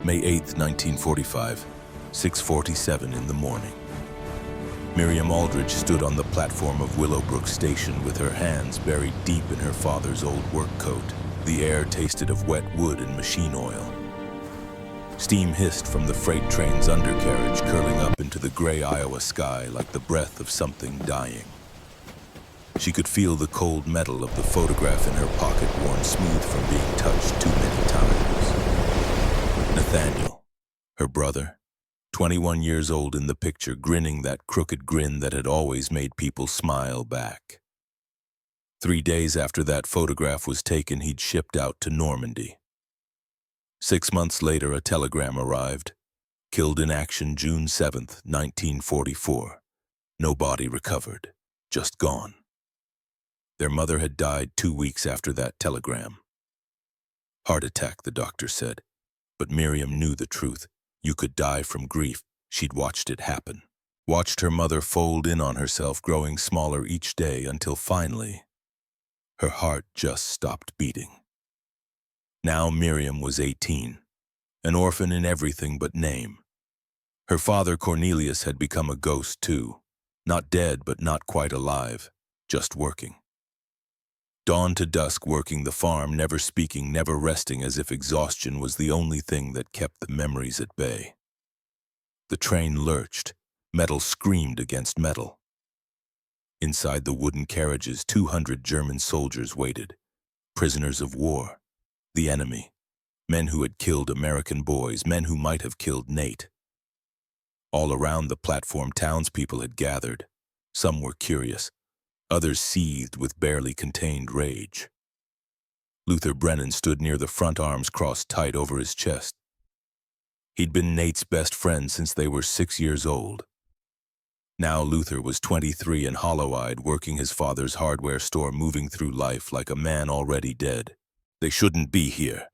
May 8, 1945, 6:47 in the morning. Miriam Aldridge stood on the platform of Willowbrook Station with her hands buried deep in her father's old work coat. The air tasted of wet wood and machine oil. Steam hissed from the freight train's undercarriage, curling up into the gray Iowa sky like the breath of something dying. She could feel the cold metal of the photograph in her pocket worn smooth from being touched too many times. Nathaniel, her brother, 21 years old in the picture, grinning that crooked grin that had always made people smile back. 3 days after that photograph was taken, he'd shipped out to Normandy. 6 months later, a telegram arrived. Killed in action June 7th, 1944. No body recovered. Just gone. Their mother had died 2 weeks after that telegram. Heart attack, the doctor said. But Miriam knew the truth. You could die from grief. She'd watched it happen. Watched her mother fold in on herself, growing smaller each day until finally, her heart just stopped beating. Now Miriam was 18, an orphan in everything but name. Her father, Cornelius, had become a ghost too. Not dead, but not quite alive, just working. Dawn to dusk working the farm, never speaking, never resting, as if exhaustion was the only thing that kept the memories at bay. The train lurched. Metal screamed against metal. Inside the wooden carriages, 200 German soldiers waited. Prisoners of war. The enemy. Men who had killed American boys, men who might have killed Nate. All around the platform, townspeople had gathered. Some were curious. Others seethed with barely contained rage. Luther Brennan stood near the front, arms crossed tight over his chest. He'd been Nate's best friend since they were 6 years old. Now Luther was 23 and hollow-eyed, working his father's hardware store, moving through life like a man already dead. They shouldn't be here,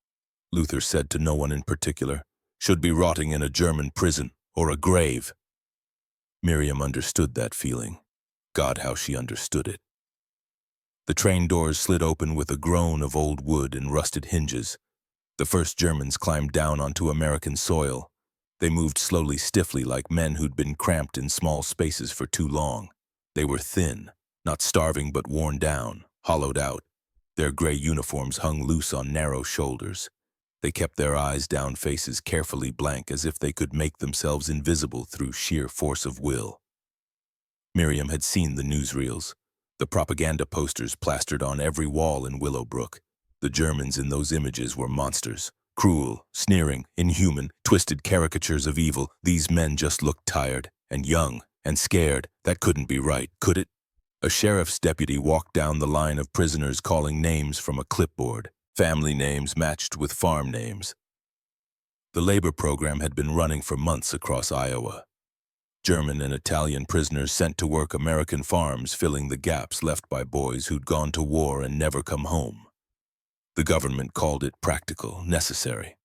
Luther said to no one in particular. Should be rotting in a German prison or a grave. Miriam understood that feeling. God, how she understood it. The train doors slid open with a groan of old wood and rusted hinges. The first Germans climbed down onto American soil. They moved slowly, stiffly, like men who'd been cramped in small spaces for too long. They were thin, not starving but worn down, hollowed out. Their gray uniforms hung loose on narrow shoulders. They kept their eyes down, faces carefully blank, as if they could make themselves invisible through sheer force of will. Miriam had seen the newsreels, the propaganda posters plastered on every wall in Willowbrook. The Germans in those images were monsters, cruel, sneering, inhuman, twisted caricatures of evil. These men just looked tired and young and scared. That couldn't be right, could it? A sheriff's deputy walked down the line of prisoners, calling names from a clipboard, family names matched with farm names. The labor program had been running for months across Iowa. German and Italian prisoners sent to work American farms, filling the gaps left by boys who'd gone to war and never come home. The government called it practical, necessary.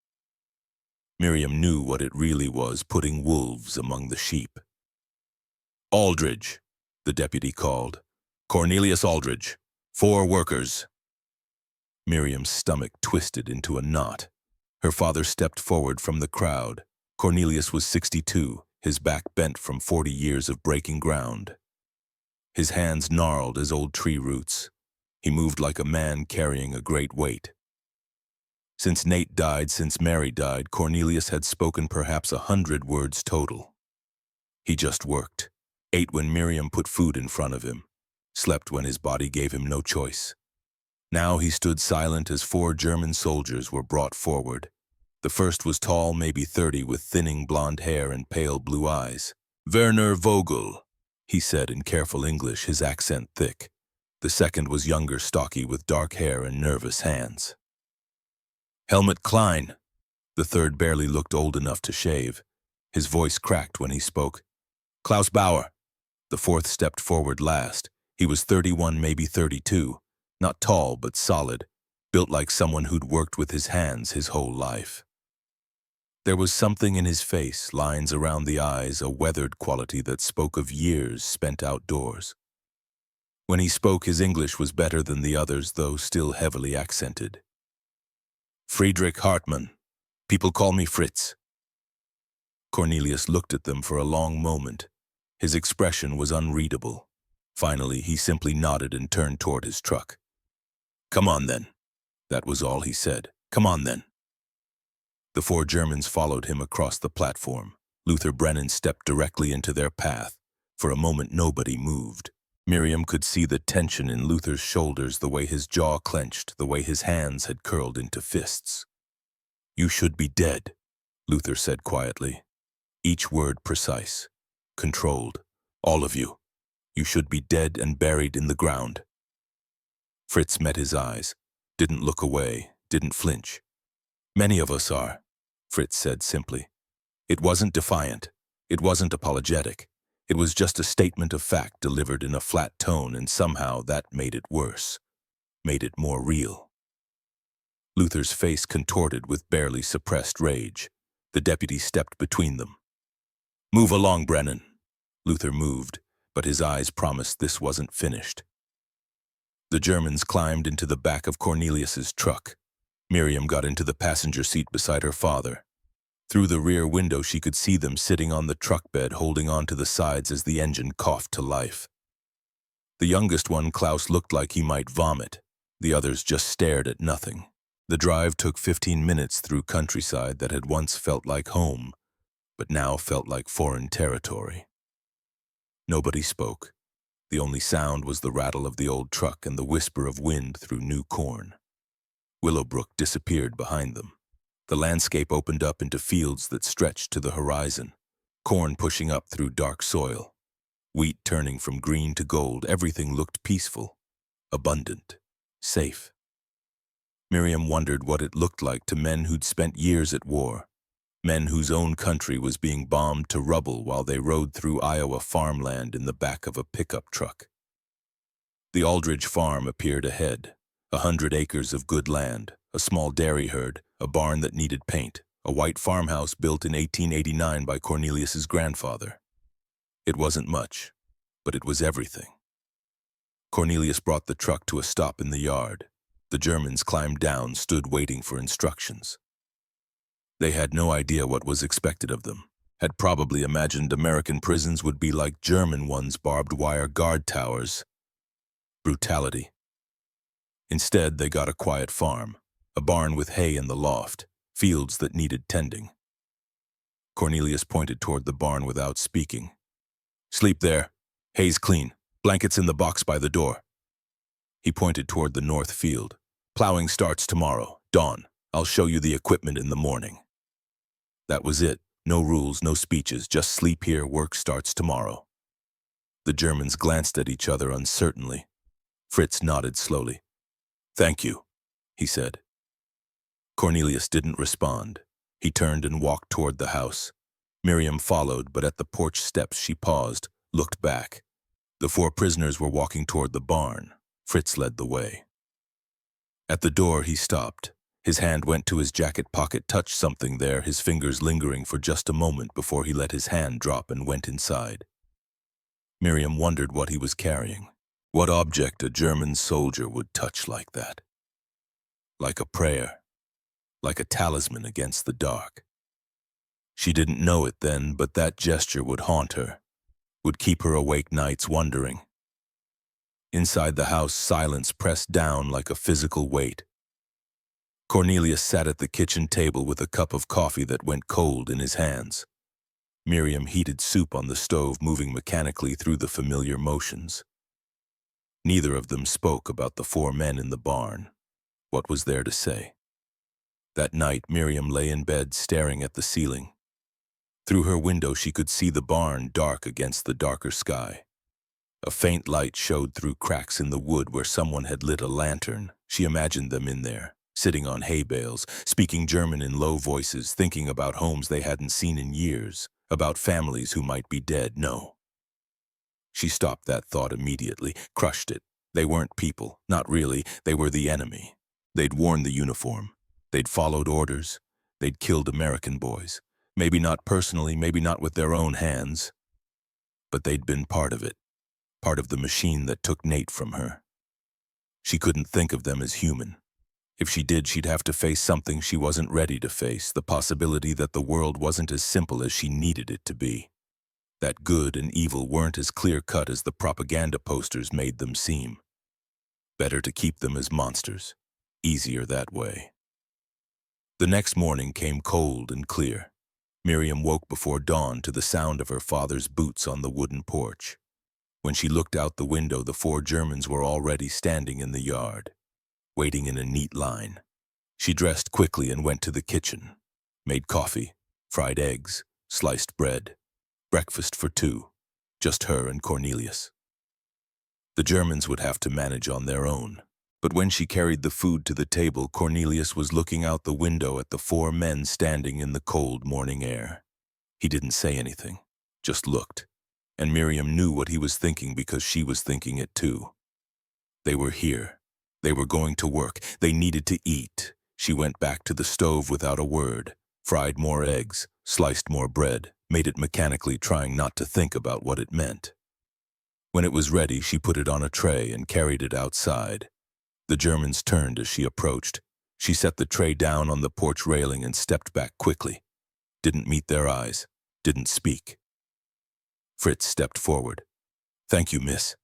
Miriam knew what it really was, putting wolves among the sheep. Aldridge, the deputy called. Cornelius Aldridge, 4 workers. Miriam's stomach twisted into a knot. Her father stepped forward from the crowd. Cornelius was 62. His back bent from 40 years of breaking ground. His hands gnarled as old tree roots. He moved like a man carrying a great weight. Since Nate died, since Mary died, Cornelius had spoken perhaps 100 words total. He just worked, ate when Miriam put food in front of him, slept when his body gave him no choice. Now he stood silent as 4 German soldiers were brought forward. The first was tall, maybe 30, with thinning blonde hair and pale blue eyes. Werner Vogel, he said in careful English, his accent thick. The second was younger, stocky, with dark hair and nervous hands. Helmut Klein. The third barely looked old enough to shave. His voice cracked when he spoke. Klaus Bauer. The fourth stepped forward last. He was 31, maybe 32. Not tall, but solid. Built like someone who'd worked with his hands his whole life. There was something in his face, lines around the eyes, a weathered quality that spoke of years spent outdoors. When he spoke, his English was better than the others, though still heavily accented. Friedrich Hartmann. People call me Fritz. Cornelius looked at them for a long moment. His expression was unreadable. Finally, he simply nodded and turned toward his truck. "Come on, then." That was all he said. "Come on, then." The four Germans followed him across the platform. Luther Brennan stepped directly into their path. For a moment, nobody moved. Miriam could see the tension in Luther's shoulders, the way his jaw clenched, the way his hands had curled into fists. "You should be dead," Luther said quietly. Each word precise, controlled. "All of you. You should be dead and buried in the ground." Fritz met his eyes, didn't look away, didn't flinch. "Many of us are," Fritz said simply. It wasn't defiant. It wasn't apologetic. It was just a statement of fact delivered in a flat tone, and somehow that made it worse, made it more real. Luther's face contorted with barely suppressed rage. The deputy stepped between them. "Move along, Brennan." Luther moved, but his eyes promised this wasn't finished. The Germans climbed into the back of Cornelius's truck. Miriam got into the passenger seat beside her father. Through the rear window, she could see them sitting on the truck bed, holding on to the sides as the engine coughed to life. The youngest one, Klaus, looked like he might vomit. The others just stared at nothing. The drive took 15 minutes through countryside that had once felt like home, but now felt like foreign territory. Nobody spoke. The only sound was the rattle of the old truck and the whisper of wind through new corn. Willowbrook disappeared behind them. The landscape opened up into fields that stretched to the horizon, corn pushing up through dark soil, wheat turning from green to gold. Everything looked peaceful, abundant, safe. Miriam wondered what it looked like to men who'd spent years at war, men whose own country was being bombed to rubble while they rode through Iowa farmland in the back of a pickup truck. The Aldridge farm appeared ahead, 100 acres of good land, a small dairy herd, a barn that needed paint, a white farmhouse built in 1889 by Cornelius's grandfather. It wasn't much, but it was everything. Cornelius brought the truck to a stop in the yard. The Germans climbed down, stood waiting for instructions. They had no idea what was expected of them, had probably imagined American prisons would be like German ones, barbed wire guard towers. Brutality. Instead, they got a quiet farm, a barn with hay in the loft, fields that needed tending. Cornelius pointed toward the barn without speaking. "Sleep there. Hay's clean. Blankets in the box by the door." He pointed toward the north field. "Plowing starts tomorrow, dawn. I'll show you the equipment in the morning." That was it. No rules, no speeches, just sleep here, work starts tomorrow. The Germans glanced at each other uncertainly. Fritz nodded slowly. "Thank you," he said. Cornelius didn't respond. He turned and walked toward the house. Miriam followed, but at the porch steps she paused, looked back. The four prisoners were walking toward the barn. Fritz led the way. At the door, he stopped. His hand went to his jacket pocket, touched something there, his fingers lingering for just a moment before he let his hand drop and went inside. Miriam wondered what he was carrying. What object a German soldier would touch like that? Like a prayer, like a talisman against the dark. She didn't know it then, but that gesture would haunt her, would keep her awake nights wondering. Inside the house, silence pressed down like a physical weight. Cornelius sat at the kitchen table with a cup of coffee that went cold in his hands. Miriam heated soup on the stove, moving mechanically through the familiar motions. Neither of them spoke about the four men in the barn. What was there to say? That night, Miriam lay in bed staring at the ceiling. Through her window, she could see the barn dark against the darker sky. A faint light showed through cracks in the wood where someone had lit a lantern. She imagined them in there, sitting on hay bales, speaking German in low voices, thinking about homes they hadn't seen in years, about families who might be dead. No. She stopped that thought immediately, crushed it. They weren't people, not really. They were the enemy. They'd worn the uniform. They'd followed orders. They'd killed American boys. Maybe not personally, maybe not with their own hands. But they'd been part of it, part of the machine that took Nate from her. She couldn't think of them as human. If she did, she'd have to face something she wasn't ready to face, the possibility that the world wasn't as simple as she needed it to be. That good and evil weren't as clear-cut as the propaganda posters made them seem. Better to keep them as monsters. Easier that way. The next morning came cold and clear. Miriam woke before dawn to the sound of her father's boots on the wooden porch. When she looked out the window, the 4 Germans were already standing in the yard, waiting in a neat line. She dressed quickly and went to the kitchen, made coffee, fried eggs, sliced bread, breakfast for 2, just her and Cornelius. The Germans would have to manage on their own, but when she carried the food to the table, Cornelius was looking out the window at the 4 men standing in the cold morning air. He didn't say anything, just looked, and Miriam knew what he was thinking because she was thinking it too. They were here. They were going to work. They needed to eat. She went back to the stove without a word, fried more eggs, sliced more bread, made it mechanically, trying not to think about what it meant. When it was ready, she put it on a tray and carried it outside. The Germans turned as she approached. She set the tray down on the porch railing and stepped back quickly. Didn't meet their eyes, didn't speak. Fritz stepped forward. "Thank you, miss."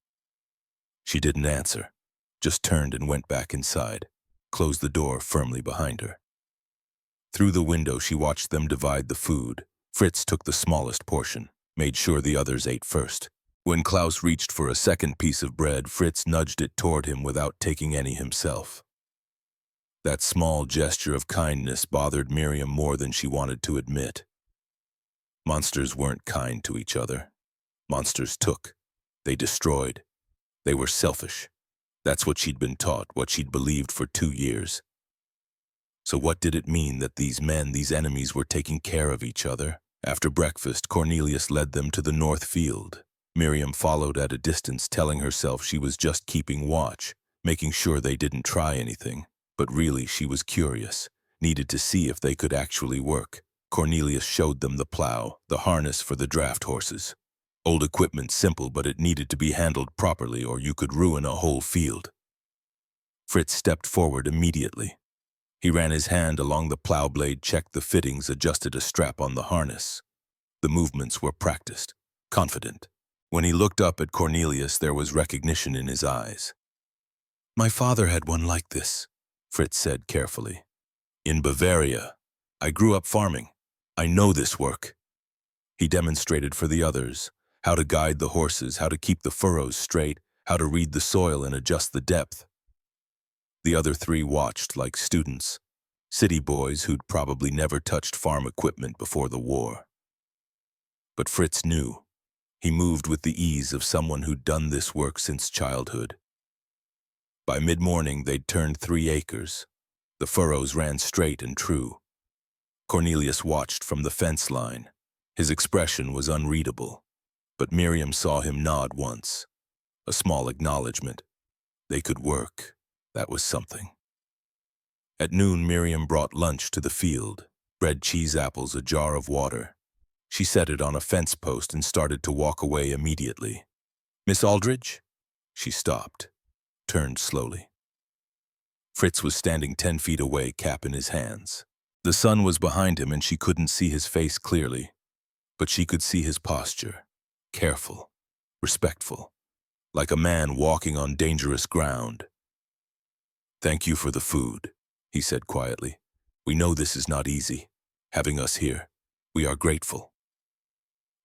She didn't answer, just turned and went back inside, closed the door firmly behind her. Through the window, she watched them divide the food. Fritz took the smallest portion, made sure the others ate first. When Klaus reached for a second piece of bread, Fritz nudged it toward him without taking any himself. That small gesture of kindness bothered Miriam more than she wanted to admit. Monsters weren't kind to each other. Monsters took. They destroyed. They were selfish. That's what she'd been taught, what she'd believed for 2 years. So what did it mean that these men, these enemies, were taking care of each other? After breakfast, Cornelius led them to the north field. Miriam followed at a distance, telling herself she was just keeping watch, making sure they didn't try anything. But really, she was curious, needed to see if they could actually work. Cornelius showed them the plow, the harness for the draft horses. Old equipment, simple, but it needed to be handled properly or you could ruin a whole field. Fritz stepped forward immediately. He ran his hand along the plow blade, checked the fittings, adjusted a strap on the harness. The movements were practiced, confident. When he looked up at Cornelius, there was recognition in his eyes. "My father had one like this," Fritz said carefully. "In Bavaria. I grew up farming. I know this work." He demonstrated for the others how to guide the horses, how to keep the furrows straight, how to read the soil and adjust the depth. The other 3 watched like students, city boys who'd probably never touched farm equipment before the war. But Fritz knew. He moved with the ease of someone who'd done this work since childhood. By mid-morning, they'd turned 3 acres. The furrows ran straight and true. Cornelius watched from the fence line. His expression was unreadable, but Miriam saw him nod once. A small acknowledgement. They could work. That was something. At noon, Miriam brought lunch to the field. Bread, cheese, apples, a jar of water. She set it on a fence post and started to walk away immediately. "Miss Aldridge?" She stopped, turned slowly. Fritz was standing 10 feet away, cap in his hands. The sun was behind him and she couldn't see his face clearly, but she could see his posture, careful, respectful, like a man walking on dangerous ground. "Thank you for the food," he said quietly. "We know this is not easy, having us here. We are grateful."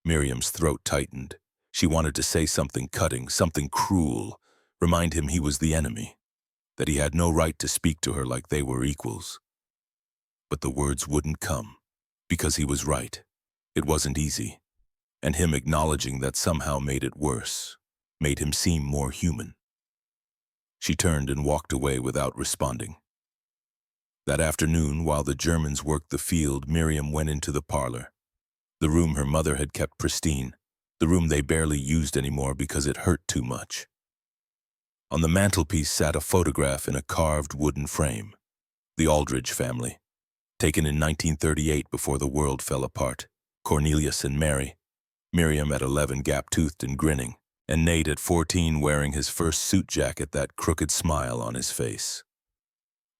Miriam's throat tightened. She wanted to say something cutting, something cruel, remind him he was the enemy, that he had no right to speak to her like they were equals. But the words wouldn't come, because he was right. It wasn't easy, and him acknowledging that somehow made it worse, made him seem more human. She turned and walked away without responding. That afternoon, while the Germans worked the field, Miriam went into the parlor. The room her mother had kept pristine, the room they barely used anymore because it hurt too much. On the mantelpiece sat a photograph in a carved wooden frame. The Aldridge family, taken in 1938 before the world fell apart. Cornelius and Mary, Miriam at 11 gap-toothed and grinning, and Nate at 14 wearing his first suit jacket, that crooked smile on his face.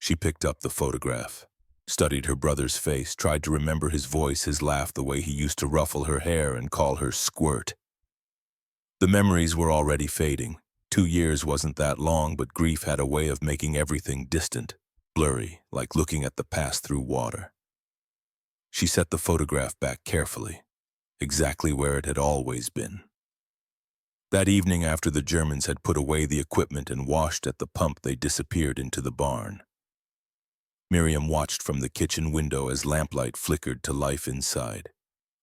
She picked up the photograph, studied her brother's face, tried to remember his voice, his laugh, the way he used to ruffle her hair and call her squirt. The memories were already fading. 2 years wasn't that long, but grief had a way of making everything distant, blurry, like looking at the past through water. She set the photograph back carefully, exactly where it had always been. That evening, after the Germans had put away the equipment and washed at the pump, they disappeared into the barn. Miriam watched from the kitchen window as lamplight flickered to life inside.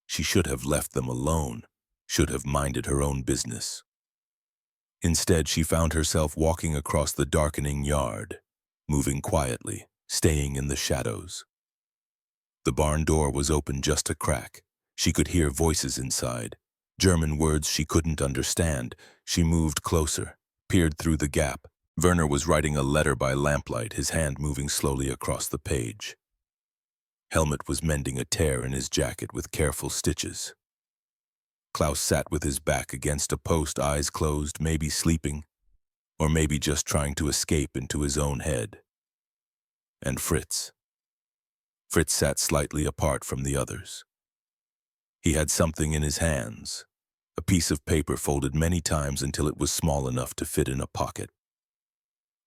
She should have left them alone, should have minded her own business. Instead, she found herself walking across the darkening yard, moving quietly, staying in the shadows. The barn door was open just a crack. She could hear voices inside, German words she couldn't understand. She moved closer, peered through the gap. Werner was writing a letter by lamplight, his hand moving slowly across the page. Helmut was mending a tear in his jacket with careful stitches. Klaus sat with his back against a post, eyes closed, maybe sleeping, or maybe just trying to escape into his own head. And Fritz. Fritz sat slightly apart from the others. He had something in his hands, a piece of paper folded many times until it was small enough to fit in a pocket.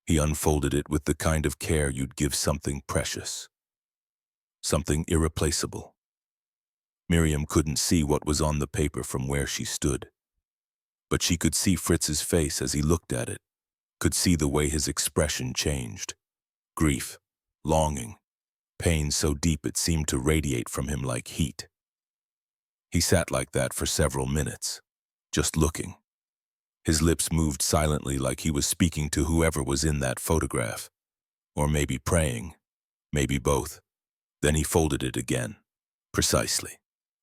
He unfolded it with the kind of care you'd give something precious, something irreplaceable. Miriam couldn't see what was on the paper from where she stood, but she could see Fritz's face as he looked at it, could see the way his expression changed. Grief, longing, pain so deep it seemed to radiate from him like heat. He sat like that for several minutes, just looking. His lips moved silently, like he was speaking to whoever was in that photograph, or maybe praying, maybe both. Then he folded it again, precisely,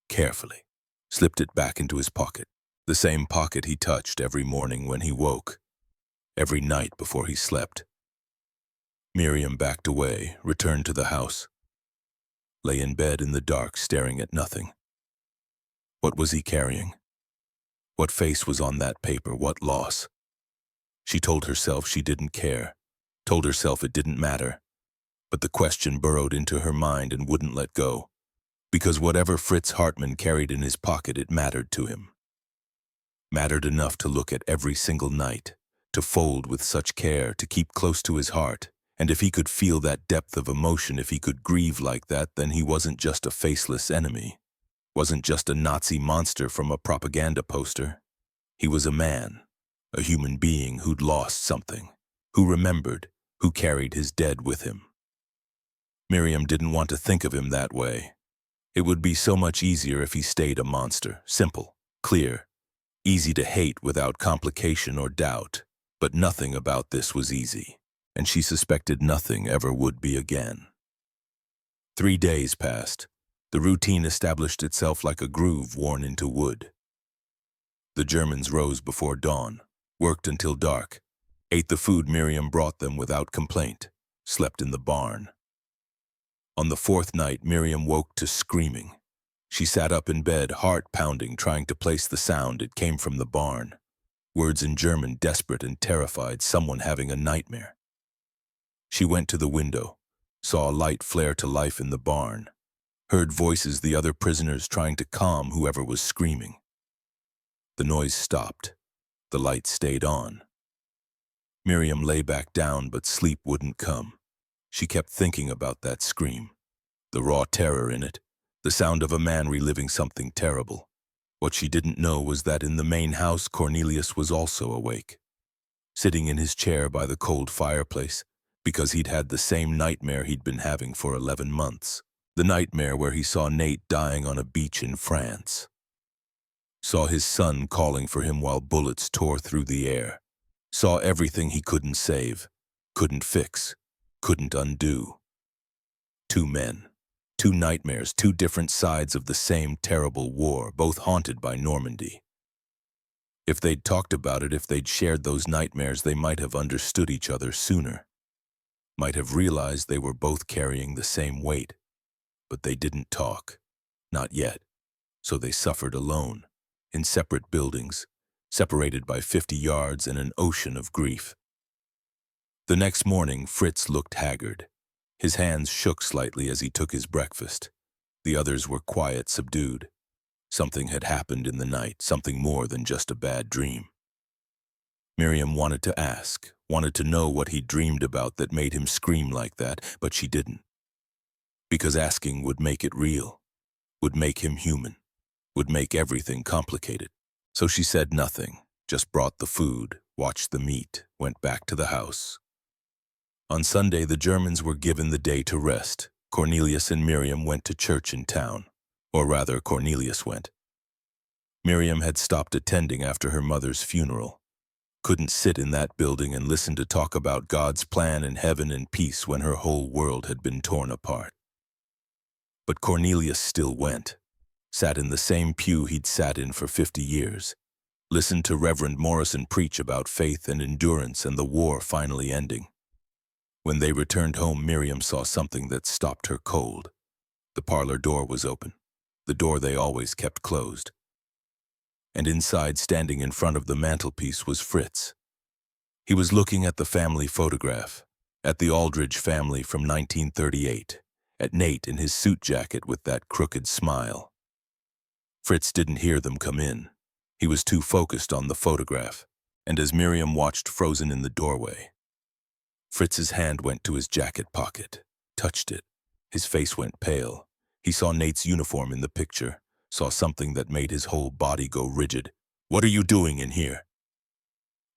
carefully, slipped it back into his pocket, the same pocket he touched every morning when he woke, every night before he slept. Miriam backed away, returned to the house, lay in bed in the dark, staring at nothing. What was he carrying? What face was on that paper? What loss? She told herself she didn't care, told herself it didn't matter. But the question burrowed into her mind and wouldn't let go. Because whatever Fritz Hartmann carried in his pocket, it mattered to him. Mattered enough to look at every single night, to fold with such care, to keep close to his heart. And if he could feel that depth of emotion, if he could grieve like that, then he wasn't just a faceless enemy. Wasn't just a Nazi monster from a propaganda poster. He was a man, a human being who'd lost something, who remembered, who carried his dead with him. Miriam didn't want to think of him that way. It would be so much easier if he stayed a monster, simple, clear, easy to hate without complication or doubt. But nothing about this was easy, and she suspected nothing ever would be again. 3 days passed. The routine established itself like a groove worn into wood. The Germans rose before dawn, worked until dark, ate the food Miriam brought them without complaint, slept in the barn. On the 4th night, Miriam woke to screaming. She sat up in bed, heart pounding, trying to place the sound. It came from the barn. Words in German, desperate and terrified, someone having a nightmare. She went to the window, saw a light flare to life in the barn, heard voices, the other prisoners trying to calm whoever was screaming. The noise stopped. The light stayed on. Miriam lay back down, but sleep wouldn't come. She kept thinking about that scream, the raw terror in it, the sound of a man reliving something terrible. What she didn't know was that in the main house, Cornelius was also awake, sitting in his chair by the cold fireplace, because he'd had the same nightmare he'd been having for 11 months. The nightmare where he saw Nate dying on a beach in France. Saw his son calling for him while bullets tore through the air. Saw everything he couldn't save, couldn't fix, couldn't undo. 2 men, 2 nightmares, 2 different sides of the same terrible war, both haunted by Normandy. If they'd talked about it, if they'd shared those nightmares, they might have understood each other sooner. Might have realized they were both carrying the same weight. But they didn't talk. Not yet. So they suffered alone, in separate buildings, separated by 50 yards and an ocean of grief. The next morning, Fritz looked haggard. His hands shook slightly as he took his breakfast. The others were quiet, subdued. Something had happened in the night, something more than just a bad dream. Miriam wanted to ask, wanted to know what he dreamed about that made him scream like that, but she didn't. Because asking would make it real, would make him human, would make everything complicated. So she said nothing, just brought the food, watched the meat, went back to the house. On Sunday, the Germans were given the day to rest. Cornelius and Miriam went to church in town. Or rather, Cornelius went. Miriam had stopped attending after her mother's funeral. Couldn't sit in that building and listen to talk about God's plan in heaven and peace when her whole world had been torn apart. But Cornelius still went. Sat in the same pew he'd sat in for 50 years. Listened to Reverend Morrison preach about faith and endurance and the war finally ending. When they returned home, Miriam saw something that stopped her cold. The parlor door was open, the door they always kept closed. And inside, standing in front of the mantelpiece, was Fritz. He was looking at the family photograph, at the Aldridge family from 1938, at Nate in his suit jacket with that crooked smile. Fritz didn't hear them come in. He was too focused on the photograph, and as Miriam watched frozen in the doorway, Fritz's hand went to his jacket pocket, touched it. His face went pale. He saw Nate's uniform in the picture, saw something that made his whole body go rigid. "What are you doing in here?"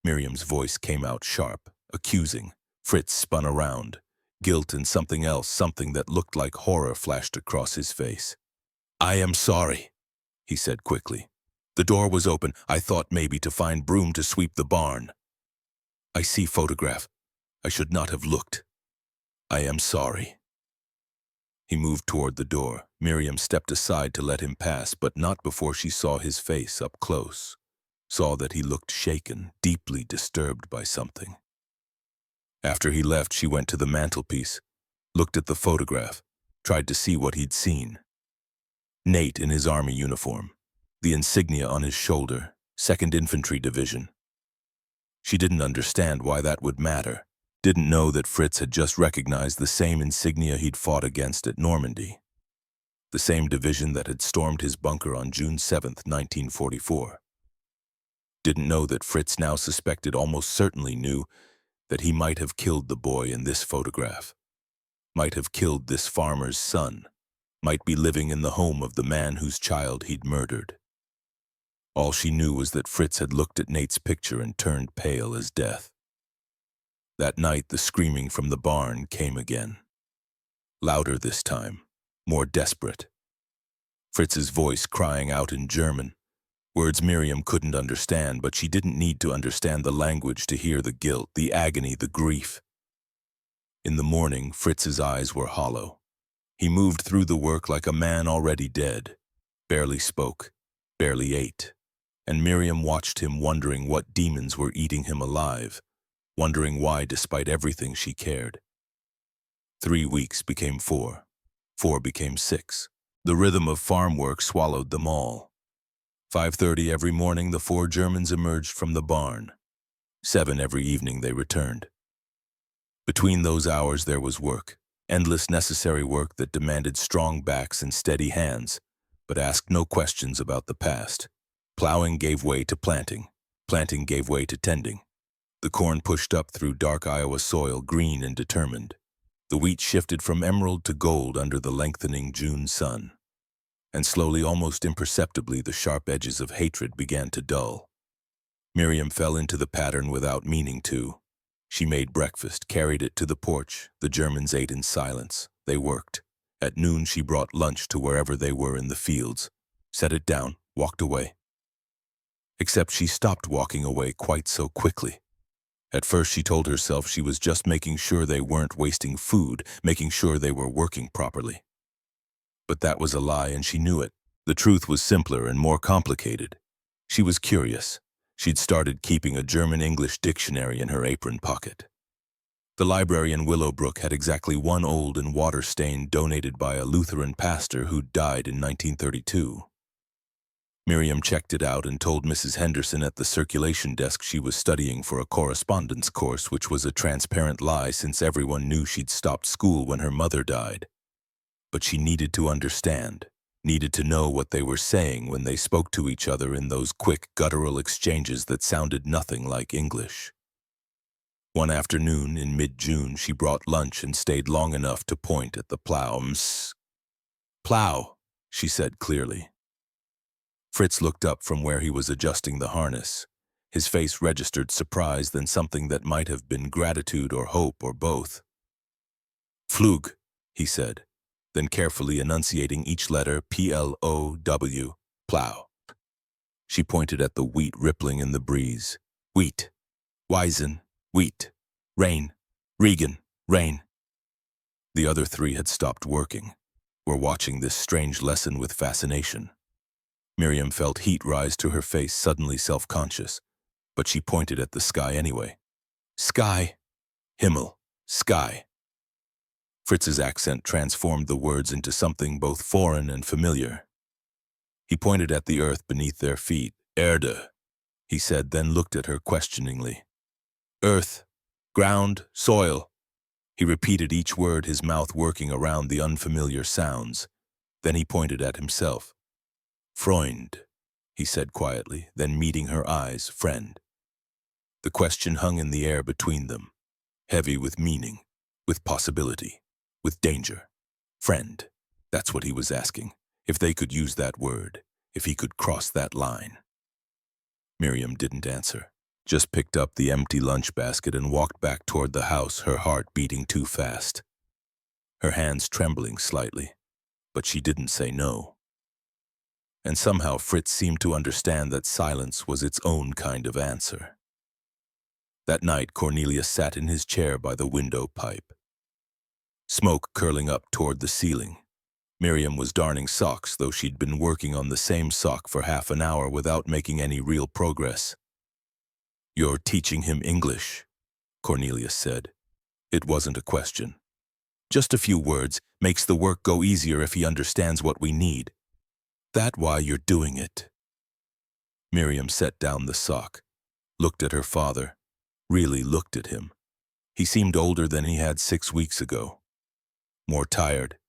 Miriam's voice came out sharp, accusing. Fritz spun around. Guilt and something else, something that looked like horror, flashed across his face. "I am sorry," he said quickly. "The door was open. I thought maybe to find broom to sweep the barn. I see photograph. I should not have looked. I am sorry." He moved toward the door. Miriam stepped aside to let him pass, but not before she saw his face up close. Saw that he looked shaken, deeply disturbed by something. After he left, she went to the mantelpiece, looked at the photograph, tried to see what he'd seen. Nate in his army uniform, the insignia on his shoulder, 2nd Infantry Division. She didn't understand why that would matter. Didn't know that Fritz had just recognized the same insignia he'd fought against at Normandy. The same division that had stormed his bunker on June 7th, 1944. Didn't know that Fritz now suspected, almost certainly knew, that he might have killed the boy in this photograph. Might have killed this farmer's son. Might be living in the home of the man whose child he'd murdered. All she knew was that Fritz had looked at Nate's picture and turned pale as death. That night, the screaming from the barn came again. Louder this time, more desperate. Fritz's voice crying out in German. Words Miriam couldn't understand, but she didn't need to understand the language to hear the guilt, the agony, the grief. In the morning, Fritz's eyes were hollow. He moved through the work like a man already dead. Barely spoke, barely ate. And Miriam watched him, wondering what demons were eating him alive. Wondering why, despite everything, she cared. 3 weeks became 4. 4 became 6. The rhythm of farm work swallowed them all. 5:30 every morning, the 4 Germans emerged from the barn. 7 every evening they returned. Between those hours there was work, endless necessary work that demanded strong backs and steady hands, but asked no questions about the past. Plowing gave way to planting. Planting gave way to tending. The corn pushed up through dark Iowa soil, green and determined. The wheat shifted from emerald to gold under the lengthening June sun. And slowly, almost imperceptibly, the sharp edges of hatred began to dull. Miriam fell into the pattern without meaning to. She made breakfast, carried it to the porch. The Germans ate in silence. They worked. At noon, she brought lunch to wherever they were in the fields, set it down, walked away. Except she stopped walking away quite so quickly. At first, she told herself she was just making sure they weren't wasting food, making sure they were working properly. But that was a lie, and she knew it. The truth was simpler and more complicated. She was curious. She'd started keeping a German-English dictionary in her apron pocket. The library in Willowbrook had exactly one old and water-stained donated by a Lutheran pastor who died in 1932. Miriam checked it out and told Mrs. Henderson at the circulation desk she was studying for a correspondence course, which was a transparent lie since everyone knew she'd stopped school when her mother died. But she needed to understand, needed to know what they were saying when they spoke to each other in those quick, guttural exchanges that sounded nothing like English. One afternoon in mid-June, she brought lunch and stayed long enough to point at the POWs. "Plow," she said clearly. Fritz looked up from where he was adjusting the harness. His face registered surprise, then something that might have been gratitude or hope or both. "Flug," he said, then carefully enunciating each letter, P-L-O-W, plow. She pointed at the wheat rippling in the breeze. "Wheat. Weizen. Wheat. Rain. Regen. Rain." The other three had stopped working, were watching this strange lesson with fascination. Miriam felt heat rise to her face, suddenly self-conscious, but she pointed at the sky anyway. "Sky. Himmel. Sky." Fritz's accent transformed the words into something both foreign and familiar. He pointed at the earth beneath their feet. "Erde," he said, then looked at her questioningly. "Earth. Ground. Soil." He repeated each word, his mouth working around the unfamiliar sounds. Then he pointed at himself. "Freund," he said quietly, then meeting her eyes, "Friend." The question hung in the air between them, heavy with meaning, with possibility, with danger. Friend, that's what he was asking, if they could use that word, if he could cross that line. Miriam didn't answer, just picked up the empty lunch basket and walked back toward the house, her heart beating too fast. Her hands trembling slightly, but she didn't say no. And somehow Fritz seemed to understand that silence was its own kind of answer. That night, Cornelius sat in his chair by the window pipe. Smoke curling up toward the ceiling. Miriam was darning socks, though she'd been working on the same sock for half an hour without making any real progress. "You're teaching him English," Cornelius said. It wasn't a question. "Just a few words makes the work go easier if he understands what we need. That why you're doing it." Miriam set down the sock, looked at her father, really looked at him. He seemed older than he had 6 weeks ago. More tired,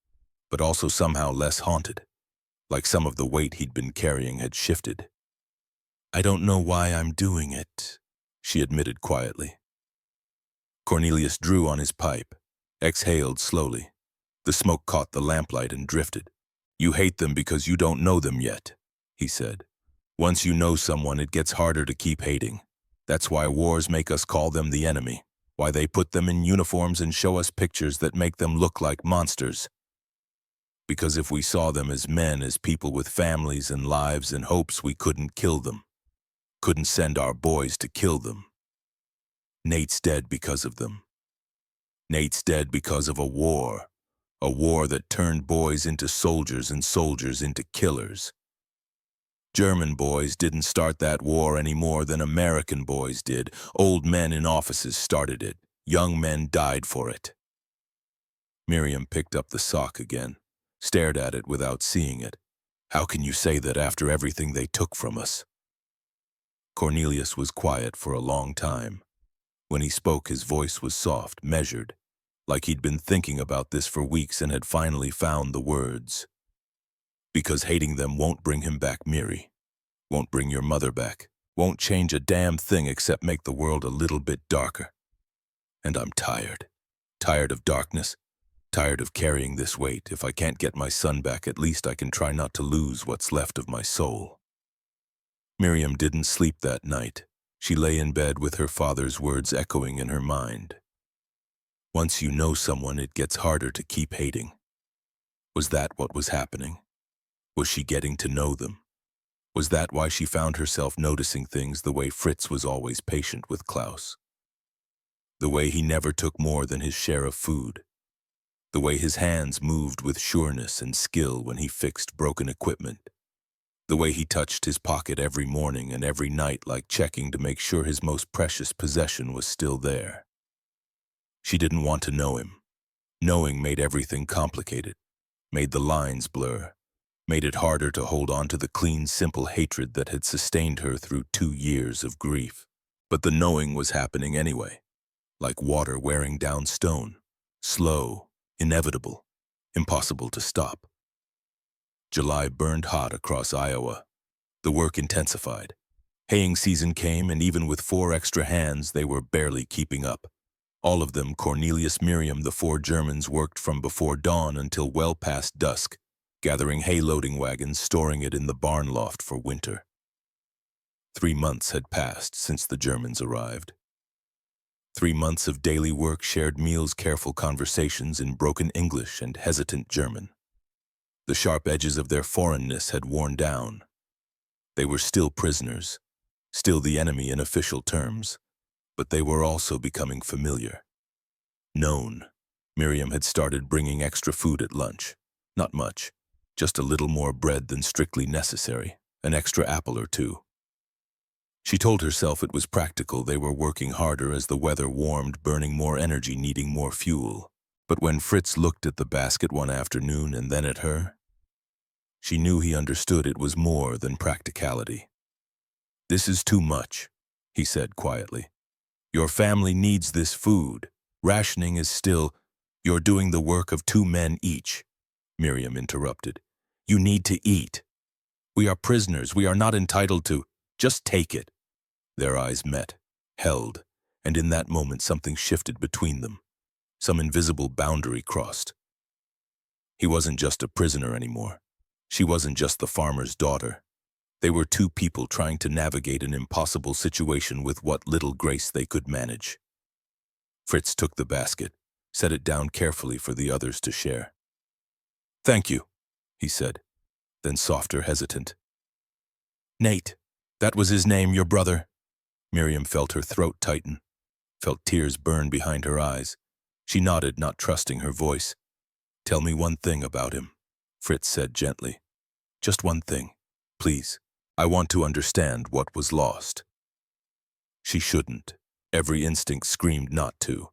but also somehow less haunted, like some of the weight he'd been carrying had shifted. "I don't know why I'm doing it," she admitted quietly. Cornelius drew on his pipe, exhaled slowly. The smoke caught the lamplight and drifted. "You hate them because you don't know them yet," he said. "Once you know someone, it gets harder to keep hating. That's why wars make us call them the enemy, why they put them in uniforms and show us pictures that make them look like monsters. Because if we saw them as men, as people with families and lives and hopes, we couldn't kill them. Couldn't send our boys to kill them. Nate's dead because of them. Nate's dead because of a war that turned boys into soldiers and soldiers into killers. German boys didn't start that war any more than American boys did. Old men in offices started it. Young men died for it." Miriam picked up the sock again, stared at it without seeing it. "How can you say that after everything they took from us?" Cornelius was quiet for a long time. When he spoke, his voice was soft, measured, like he'd been thinking about this for weeks and had finally found the words. "Because hating them won't bring him back, Miri. Won't bring your mother back. Won't change a damn thing except make the world a little bit darker. And I'm tired. Tired of darkness. Tired of carrying this weight. If I can't get my son back, at least I can try not to lose what's left of my soul." Miriam didn't sleep that night. She lay in bed with her father's words echoing in her mind. Once you know someone, it gets harder to keep hating. Was that what was happening? Was she getting to know them? Was that why she found herself noticing things the way Fritz was always patient with Klaus? The way he never took more than his share of food? The way his hands moved with sureness and skill when he fixed broken equipment? The way he touched his pocket every morning and every night, like checking to make sure his most precious possession was still there? She didn't want to know him. Knowing made everything complicated, made the lines blur, made it harder to hold on to the clean, simple hatred that had sustained her through 2 years of grief. But the knowing was happening anyway, like water wearing down stone, slow, inevitable, impossible to stop. July burned hot across Iowa. The work intensified. Haying season came, and even with 4 extra hands, they were barely keeping up. All of them, Cornelius, Miriam, the 4 Germans, worked from before dawn until well past dusk, gathering hay loading wagons, storing it in the barn loft for winter. 3 months had passed since the Germans arrived. 3 months of daily work, shared meals, careful conversations in broken English and hesitant German. The sharp edges of their foreignness had worn down. They were still prisoners, still the enemy in official terms, but they were also becoming familiar. Known. Miriam had started bringing extra food at lunch. Not much, just a little more bread than strictly necessary, an extra apple or 2. She told herself it was practical. They were working harder as the weather warmed, burning more energy, needing more fuel. But when Fritz looked at the basket one afternoon and then at her, she knew he understood it was more than practicality. "This is too much," he said quietly. "Your family needs this food. Rationing is still—" "You're doing the work of 2 men each," Miriam interrupted. "You need to eat. We are prisoners. We are not entitled to— Just take it." Their eyes met, held, and in that moment something shifted between them. Some invisible boundary crossed. He wasn't just a prisoner anymore. She wasn't just the farmer's daughter. They were 2 people trying to navigate an impossible situation with what little grace they could manage. Fritz took the basket, set it down carefully for the others to share. "Thank you," he said, then softer, hesitant. "Nate, that was his name, your brother." Miriam felt her throat tighten, felt tears burn behind her eyes. She nodded, not trusting her voice. "Tell me one thing about him," Fritz said gently. "Just one thing, please. I want to understand what was lost." She shouldn't. Every instinct screamed not to.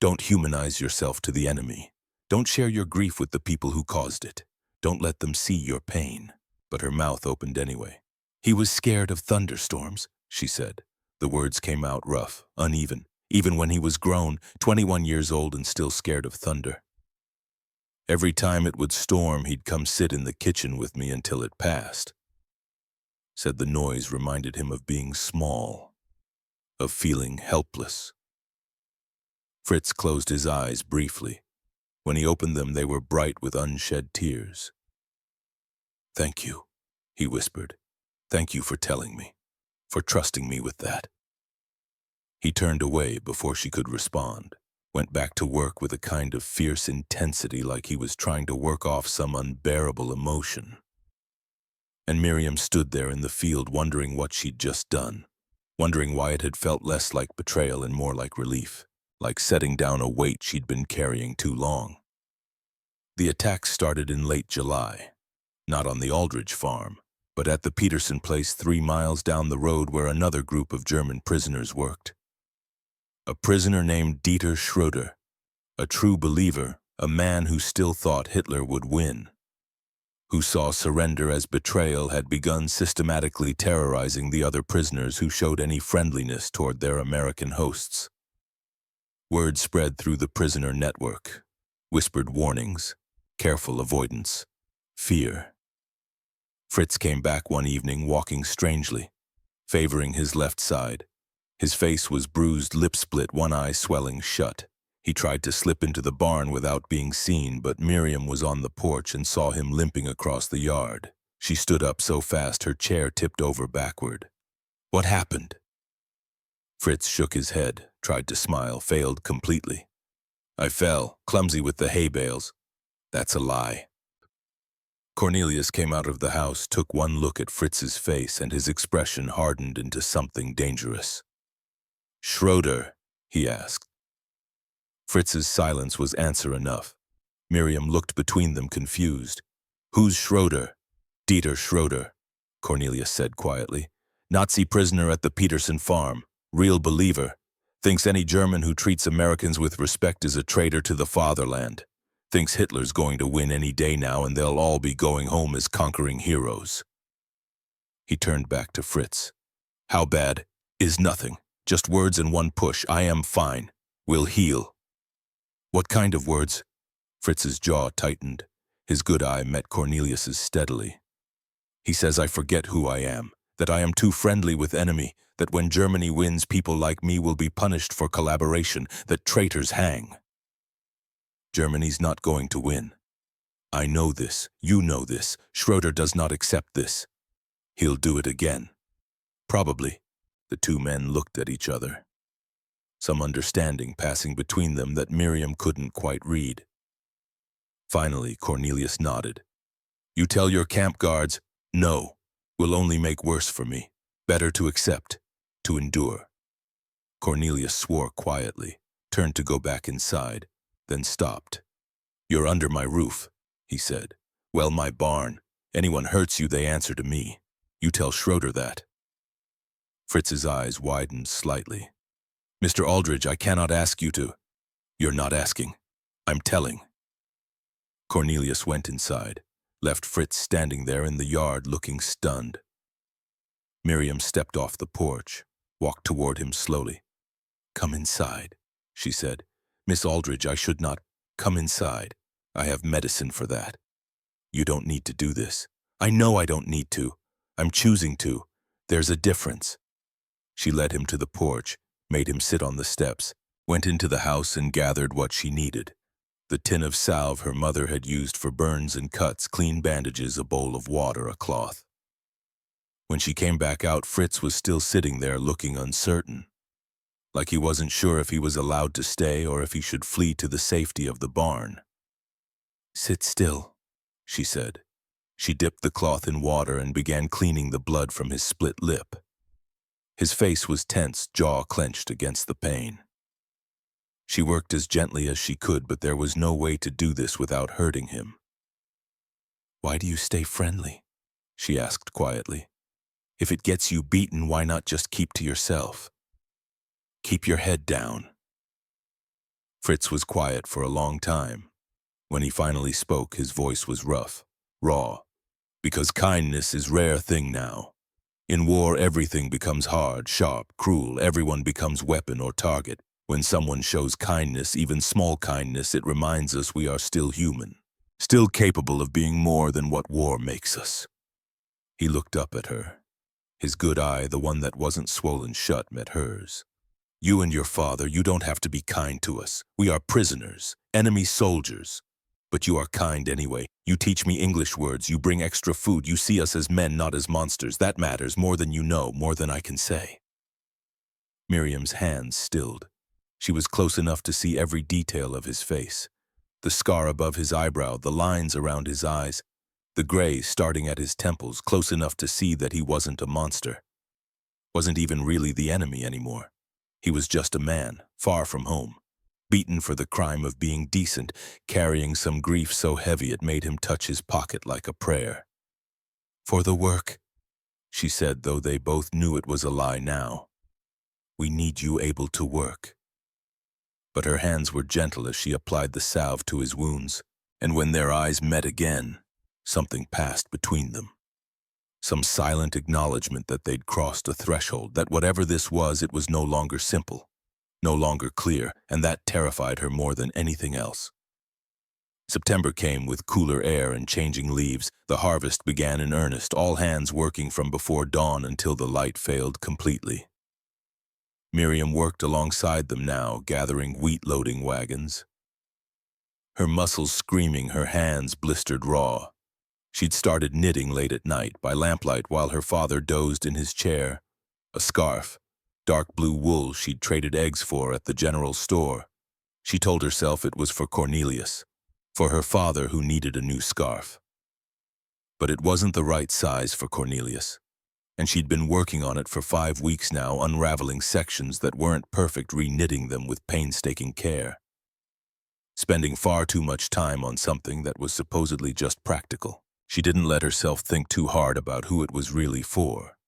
Don't humanize yourself to the enemy. Don't share your grief with the people who caused it. Don't let them see your pain. But her mouth opened anyway. "He was scared of thunderstorms," she said. The words came out rough, uneven, even when he was grown, 21 years old and still scared of thunder. "Every time it would storm, he'd come sit in the kitchen with me until it passed." Said the noise reminded him of being small, of feeling helpless. Fritz closed his eyes briefly. When he opened them, they were bright with unshed tears. "Thank you," he whispered. "Thank you for telling me, for trusting me with that." He turned away before she could respond, went back to work with a kind of fierce intensity, like he was trying to work off some unbearable emotion. And Miriam stood there in the field, wondering what she'd just done, wondering why it had felt less like betrayal and more like relief, like setting down a weight she'd been carrying too long. The attack started in late July, not on the Aldridge farm, but at the Peterson place 3 miles down the road where another group of German prisoners worked. A prisoner named Dieter Schroeder, a true believer, a man who still thought Hitler would win, who saw surrender as betrayal, had begun systematically terrorizing the other prisoners who showed any friendliness toward their American hosts. Word spread through the prisoner network, whispered warnings, careful avoidance, fear. Fritz came back one evening walking strangely, favoring his left side. His face was bruised, lip split, one eye swelling shut. He tried to slip into the barn without being seen, but Miriam was on the porch and saw him limping across the yard. She stood up so fast her chair tipped over backward. "What happened?" Fritz shook his head, tried to smile, failed completely. "I fell, clumsy with the hay bales." "That's a lie." Cornelius came out of the house, took one look at Fritz's face, and his expression hardened into something dangerous. "Schroeder?" he asked. Fritz's silence was answer enough. Miriam looked between them, confused. "Who's Schroeder?" "Dieter Schroeder," Cornelius said quietly. "Nazi prisoner at the Peterson farm. Real believer. Thinks any German who treats Americans with respect is a traitor to the fatherland. Thinks Hitler's going to win any day now and they'll all be going home as conquering heroes. He turned back to Fritz. How bad? Is nothing. Just words and one push. I am fine. We'll heal. What kind of words? Fritz's jaw tightened. His good eye met Cornelius's steadily. He says I forget who I am, that I am too friendly with enemy, that when Germany wins people like me will be punished for collaboration, that traitors hang. Germany's not going to win. I know this, you know this, Schroeder does not accept this. He'll do it again. Probably. The two men looked at each other. Some understanding passing between them that Miriam couldn't quite read. Finally, Cornelius nodded. You tell your camp guards, no, will only make worse for me. Better to accept, to endure. Cornelius swore quietly, turned to go back inside, then stopped. You're under my roof, he said. Well, my barn. Anyone hurts you, they answer to me. You tell Schroeder that. Fritz's eyes widened slightly. Mr. Aldridge, I cannot ask you to. You're not asking. I'm telling. Cornelius went inside, left Fritz standing there in the yard looking stunned. Miriam stepped off the porch, walked toward him slowly. Come inside, she said. Miss Aldridge, I should not. Come inside. I have medicine for that. You don't need to do this. I know I don't need to. I'm choosing to. There's a difference. She led him to the porch, made him sit on the steps, went into the house and gathered what she needed. The tin of salve her mother had used for burns and cuts, clean bandages, a bowl of water, a cloth. When she came back out, Fritz was still sitting there looking uncertain, like he wasn't sure if he was allowed to stay or if he should flee to the safety of the barn. Sit still, she said. She dipped the cloth in water and began cleaning the blood from his split lip. His face was tense, jaw clenched against the pain. She worked as gently as she could, but there was no way to do this without hurting him. Why do you stay friendly? She asked quietly. If it gets you beaten, why not just keep to yourself? Keep your head down. Fritz was quiet for a long time. When he finally spoke, his voice was rough, raw. Because kindness is a rare thing now. In war, everything becomes hard, sharp, cruel. Everyone becomes weapon or target. When someone shows kindness, even small kindness, it reminds us we are still human, still capable of being more than what war makes us. He looked up at her. His good eye, the one that wasn't swollen shut, met hers. You and your father, you don't have to be kind to us. We are prisoners, enemy soldiers. But you are kind anyway. You teach me English words, you bring extra food, you see us as men, not as monsters. That matters more than you know, more than I can say. Miriam's hands stilled. She was close enough to see every detail of his face. The scar above his eyebrow, the lines around his eyes, the gray starting at his temples, close enough to see that he wasn't a monster. Wasn't even really the enemy anymore. He was just a man, far from home, beaten for the crime of being decent, carrying some grief so heavy it made him touch his pocket like a prayer. For the work, she said, though they both knew it was a lie now. We need you able to work. But her hands were gentle as she applied the salve to his wounds, and when their eyes met again, something passed between them. Some silent acknowledgement that they'd crossed a threshold, that whatever this was, it was no longer simple, no longer clear, and that terrified her more than anything else. September came with cooler air and changing leaves. The harvest began in earnest, all hands working from before dawn until the light failed completely. Miriam worked alongside them now, gathering wheat-loading wagons. Her muscles screaming, her hands blistered raw. She'd started knitting late at night, by lamplight, while her father dozed in his chair. A scarf, dark blue wool she'd traded eggs for at the general store. She told herself it was for Cornelius, for her father who needed a new scarf. But it wasn't the right size for Cornelius, and she'd been working on it for 5 weeks now, unraveling sections that weren't perfect, re-knitting them with painstaking care. Spending far too much time on something that was supposedly just practical. She didn't let herself think too hard about who it was really for.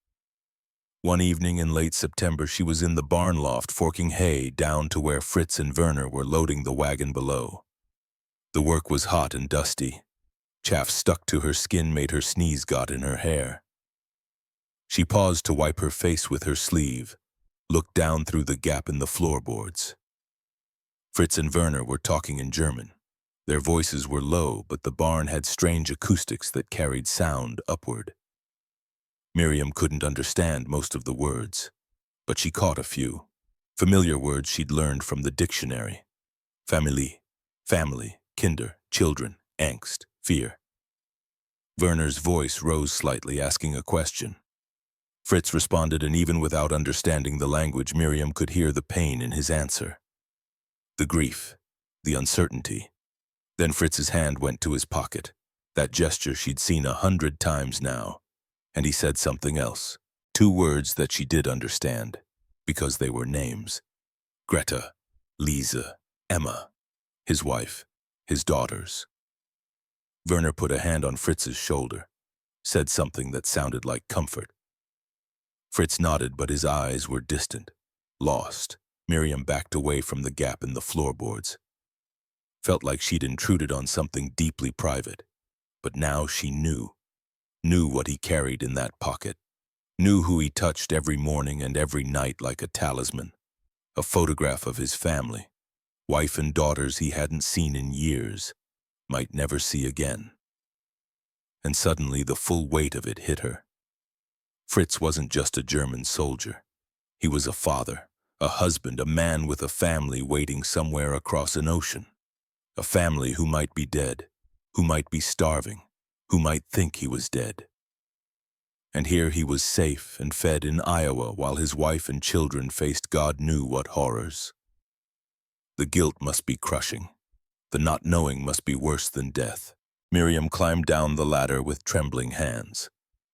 One evening in late September, she was in the barn loft forking hay down to where Fritz and Werner were loading the wagon below. The work was hot and dusty. Chaff stuck to her skin made her sneeze got in her hair. She paused to wipe her face with her sleeve, looked down through the gap in the floorboards. Fritz and Werner were talking in German. Their voices were low, but the barn had strange acoustics that carried sound upward. Miriam couldn't understand most of the words, but she caught a few. Familiar words she'd learned from the dictionary. Familie, family, Kinder, children, angst, fear. Werner's voice rose slightly, asking a question. Fritz responded, and even without understanding the language, Miriam could hear the pain in his answer. The grief, the uncertainty. Then Fritz's hand went to his pocket, that gesture she'd seen 100 times now, and he said something else, 2 words that she did understand, because they were names. Greta, Lisa, Emma, his wife, his daughters. Werner put a hand on Fritz's shoulder, said something that sounded like comfort. Fritz nodded, but his eyes were distant, lost. Miriam backed away from the gap in the floorboards. Felt like she'd intruded on something deeply private, but now she knew what he carried in that pocket, knew who he touched every morning and every night like a talisman, a photograph of his family, wife and daughters he hadn't seen in years, might never see again. And suddenly the full weight of it hit her. Fritz wasn't just a German soldier. He was a father, a husband, a man with a family waiting somewhere across an ocean. A family who might be dead, who might be starving, who might think he was dead. And here he was safe and fed in Iowa while his wife and children faced God knew what horrors. The guilt must be crushing. The not knowing must be worse than death. Miriam climbed down the ladder with trembling hands,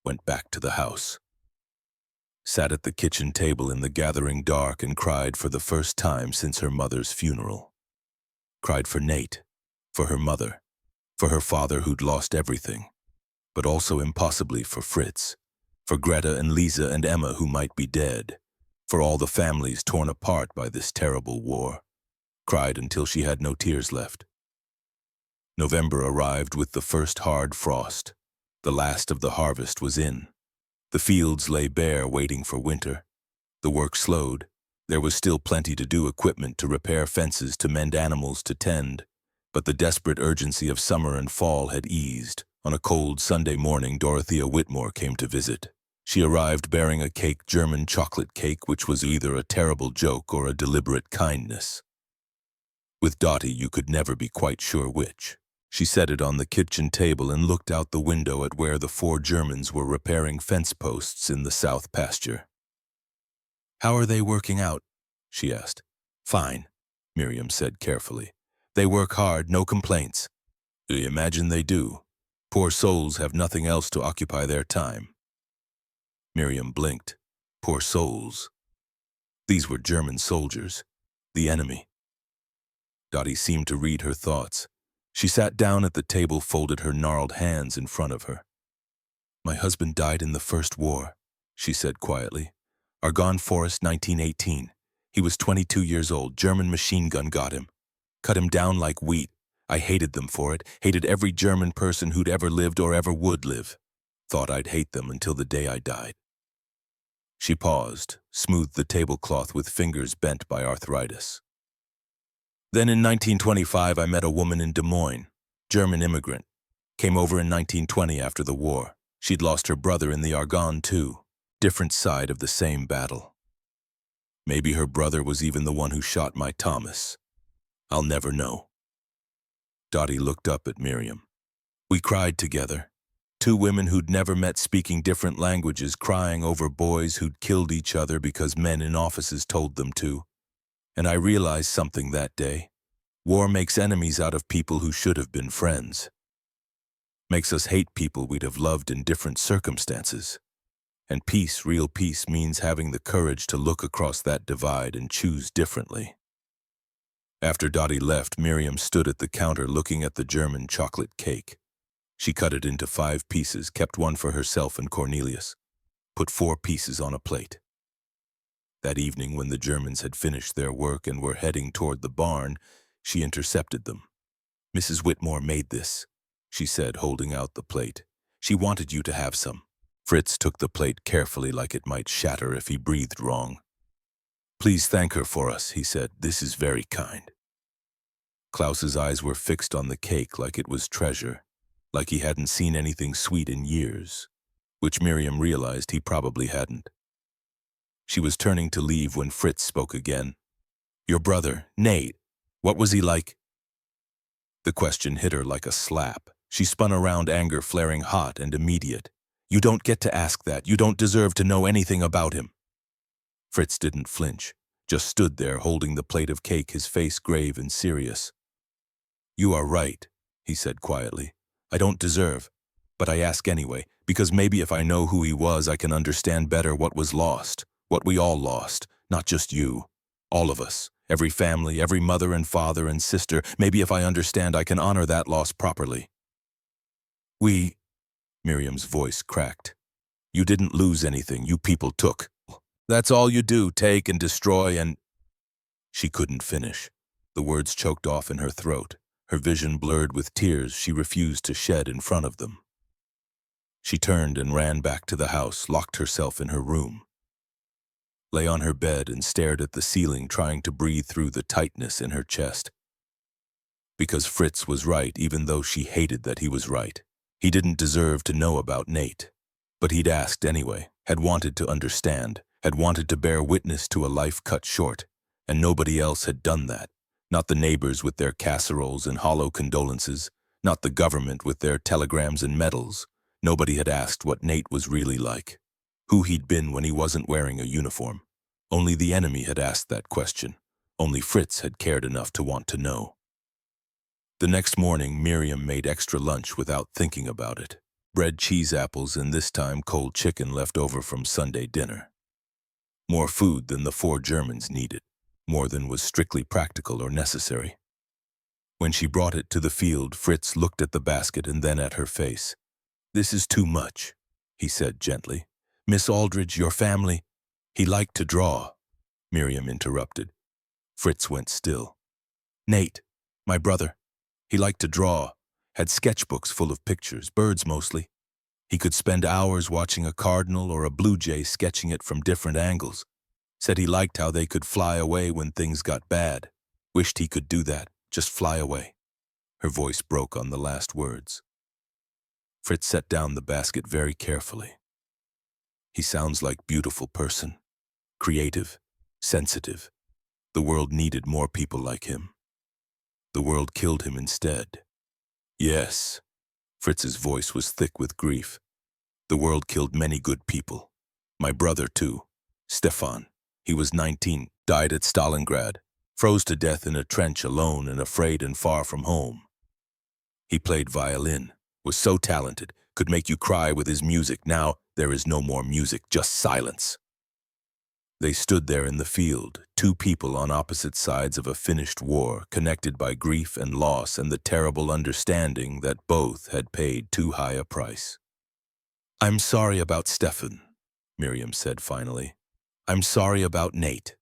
went back to the house. Sat at the kitchen table in the gathering dark and cried for the first time since her mother's funeral. Cried for Nate, for her mother, for her father who'd lost everything, but also impossibly for Fritz, for Greta and Lisa and Emma who might be dead, for all the families torn apart by this terrible war. Cried until she had no tears left. November arrived with the first hard frost. The last of the harvest was in. The fields lay bare waiting for winter. The work slowed. There was still plenty to do, equipment to repair fences, to mend animals, to tend. But the desperate urgency of summer and fall had eased. On a cold Sunday morning, Dorothea Whitmore came to visit. She arrived bearing a cake, German chocolate cake, which was either a terrible joke or a deliberate kindness. With Dottie, you could never be quite sure which. She set it on the kitchen table and looked out the window at where the 4 Germans were repairing fence posts in the south pasture. "How are they working out?" she asked. "Fine," Miriam said carefully. "They work hard, no complaints." "I imagine they do. Poor souls have nothing else to occupy their time." Miriam blinked. Poor souls. These were German soldiers, the enemy. Dottie seemed to read her thoughts. She sat down at the table, folded her gnarled hands in front of her. "My husband died in the First War," she said quietly. "Argonne Forest, 1918. He was 22 years old. German machine gun got him. Cut him down like wheat. I hated them for it. Hated every German person who'd ever lived or ever would live. Thought I'd hate them until the day I died." She paused, smoothed the tablecloth with fingers bent by arthritis. "Then in 1925 I met a woman in Des Moines, German immigrant. Came over in 1920 after the war. She'd lost her brother in the Argonne too. Different side of the same battle. Maybe her brother was even the one who shot my Thomas. I'll never know." Dottie looked up at Miriam. "We cried together. 2 women who'd never met speaking different languages, crying over boys who'd killed each other because men in offices told them to. And I realized something that day. War makes enemies out of people who should have been friends. Makes us hate people we'd have loved in different circumstances. And peace, real peace, means having the courage to look across that divide and choose differently." After Dottie left, Miriam stood at the counter looking at the German chocolate cake. She cut it into 5 pieces, kept one for herself and Cornelius, put 4 pieces on a plate. That evening, when the Germans had finished their work and were heading toward the barn, she intercepted them. Mrs. Whitmore made this, she said, holding out the plate. She wanted you to have some. Fritz took the plate carefully like it might shatter if he breathed wrong. Please thank her for us, he said. This is very kind. Klaus's eyes were fixed on the cake like it was treasure, like he hadn't seen anything sweet in years, which Miriam realized he probably hadn't. She was turning to leave when Fritz spoke again. Your brother, Nate, what was he like? The question hit her like a slap. She spun around, anger flaring hot and immediate. You don't get to ask that. You don't deserve to know anything about him. Fritz didn't flinch, just stood there holding the plate of cake, his face grave and serious. You are right, he said quietly. I don't deserve, but I ask anyway, because maybe if I know who he was, I can understand better what was lost, what we all lost, not just you. All of us, every family, every mother and father and sister. Maybe if I understand, I can honor that loss properly. Miriam's voice cracked. You didn't lose anything, you people took. That's all you do, take and destroy and... She couldn't finish. The words choked off in her throat. Her vision blurred with tears she refused to shed in front of them. She turned and ran back to the house, locked herself in her room. Lay on her bed and stared at the ceiling, trying to breathe through the tightness in her chest. Because Fritz was right, even though she hated that he was right. He didn't deserve to know about Nate. But he'd asked anyway, had wanted to understand, had wanted to bear witness to a life cut short, and nobody else had done that. Not the neighbors with their casseroles and hollow condolences, not the government with their telegrams and medals. Nobody had asked what Nate was really like, who he'd been when he wasn't wearing a uniform. Only the enemy had asked that question. Only Fritz had cared enough to want to know. The next morning, Miriam made extra lunch without thinking about it. Bread, cheese, apples, and this time cold chicken left over from Sunday dinner. More food than the 4 Germans needed. More than was strictly practical or necessary. When she brought it to the field, Fritz looked at the basket and then at her face. This is too much, he said gently. Miss Aldridge, your family... He liked to draw, Miriam interrupted. Fritz went still. Nate, my brother, he liked to draw, had sketchbooks full of pictures, birds mostly. He could spend hours watching a cardinal or a blue jay, sketching it from different angles. Said he liked how they could fly away when things got bad. Wished he could do that, just fly away. Her voice broke on the last words. Fritz set down the basket very carefully. He sounds like a beautiful person. Creative, sensitive. The world needed more people like him. The world killed him instead. Yes. Fritz's voice was thick with grief. The world killed many good people. My brother, too. Stefan. He was 19, died at Stalingrad, froze to death in a trench alone and afraid and far from home. He played violin, was so talented, could make you cry with his music. Now there is no more music, just silence. They stood there in the field, 2 people on opposite sides of a finished war, connected by grief and loss and the terrible understanding that both had paid too high a price. I'm sorry about Stefan, Miriam said finally. I'm sorry about Nate.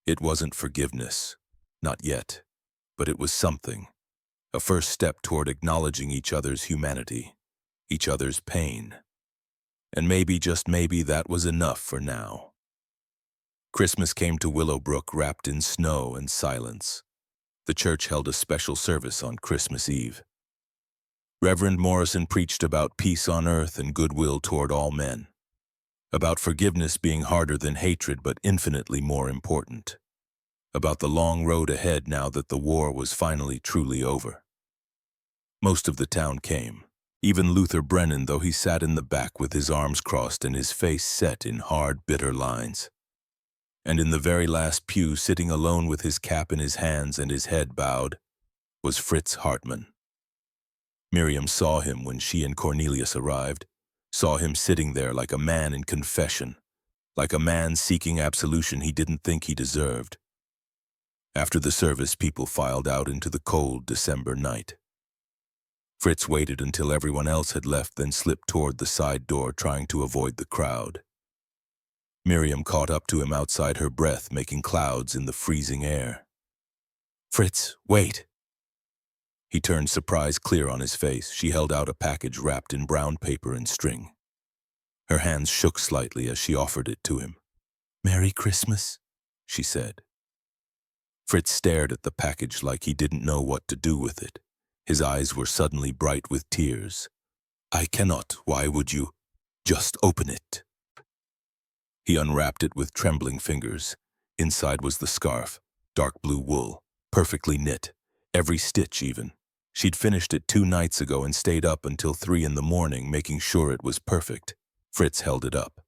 It wasn't forgiveness, not yet, but it was something. A first step toward acknowledging each other's humanity, each other's pain. And maybe, just maybe, that was enough for now. Christmas came to Willowbrook wrapped in snow and silence. The church held a special service on Christmas Eve. Reverend Morrison preached about peace on earth and goodwill toward all men. About forgiveness being harder than hatred but infinitely more important. About the long road ahead now that the war was finally truly over. Most of the town came. Even Luther Brennan, though he sat in the back with his arms crossed and his face set in hard, bitter lines. And in the very last pew, sitting alone with his cap in his hands and his head bowed, was Fritz Hartmann. Miriam saw him when she and Cornelius arrived, saw him sitting there like a man in confession, like a man seeking absolution he didn't think he deserved. After the service, people filed out into the cold December night. Fritz waited until everyone else had left, then slipped toward the side door, trying to avoid the crowd. Miriam caught up to him outside, her breath making clouds in the freezing air. Fritz, wait. He turned surprise clear on his face. She held out a package wrapped in brown paper and string. Her hands shook slightly as she offered it to him. "Merry Christmas," she said. Fritz stared at the package like he didn't know what to do with it. His eyes were suddenly bright with tears. "I cannot. Why would you? Just open it." He unwrapped it with trembling fingers. Inside was the scarf, dark blue wool, perfectly knit, every stitch even. She'd finished it 2 nights ago and stayed up until 3 in the morning making sure it was perfect. Fritz held it up,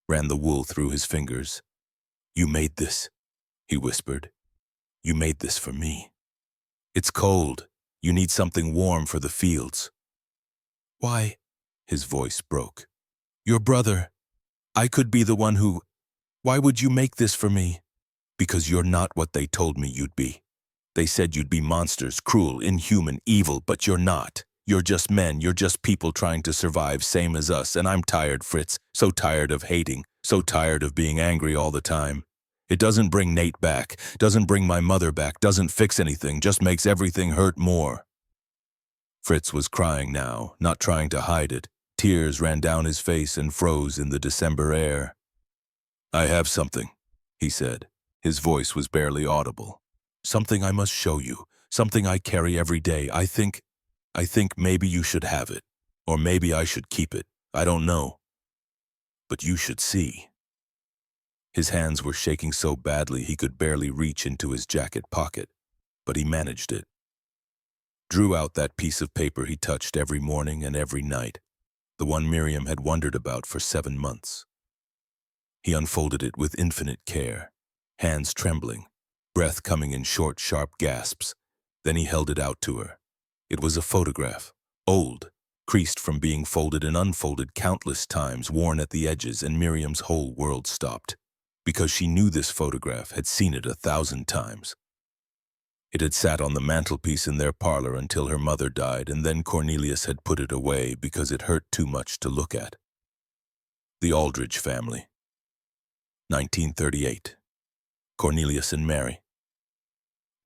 ran the wool through his fingers. "You made this," he whispered. "You made this for me. It's cold. You need something warm for the fields." "Why?" His voice broke. "Your brother. I could be the one who... Why would you make this for me?" "Because you're not what they told me you'd be. They said you'd be monsters, cruel, inhuman, evil, but you're not. You're just men, you're just people trying to survive, same as us, and I'm tired, Fritz. So tired of hating, so tired of being angry all the time. It doesn't bring Nate back, doesn't bring my mother back, doesn't fix anything, just makes everything hurt more." Fritz was crying now, not trying to hide it. Tears ran down his face and froze in the December air. "I have something," he said. His voice was barely audible. "Something I must show you, something I carry every day. I think maybe you should have it, or maybe I should keep it. I don't know. But you should see." His hands were shaking so badly he could barely reach into his jacket pocket, but he managed it. Drew out that piece of paper he touched every morning and every night, the one Miriam had wondered about for 7 months. He unfolded it with infinite care, hands trembling, breath coming in short, sharp gasps. Then he held it out to her. It was a photograph, old, creased from being folded and unfolded countless times, worn at the edges, and Miriam's whole world stopped, because she knew this photograph, had seen it 1,000 times. It had sat on the mantelpiece in their parlor until her mother died, and then Cornelius had put it away because it hurt too much to look at. The Aldridge family. 1938. Cornelius and Mary.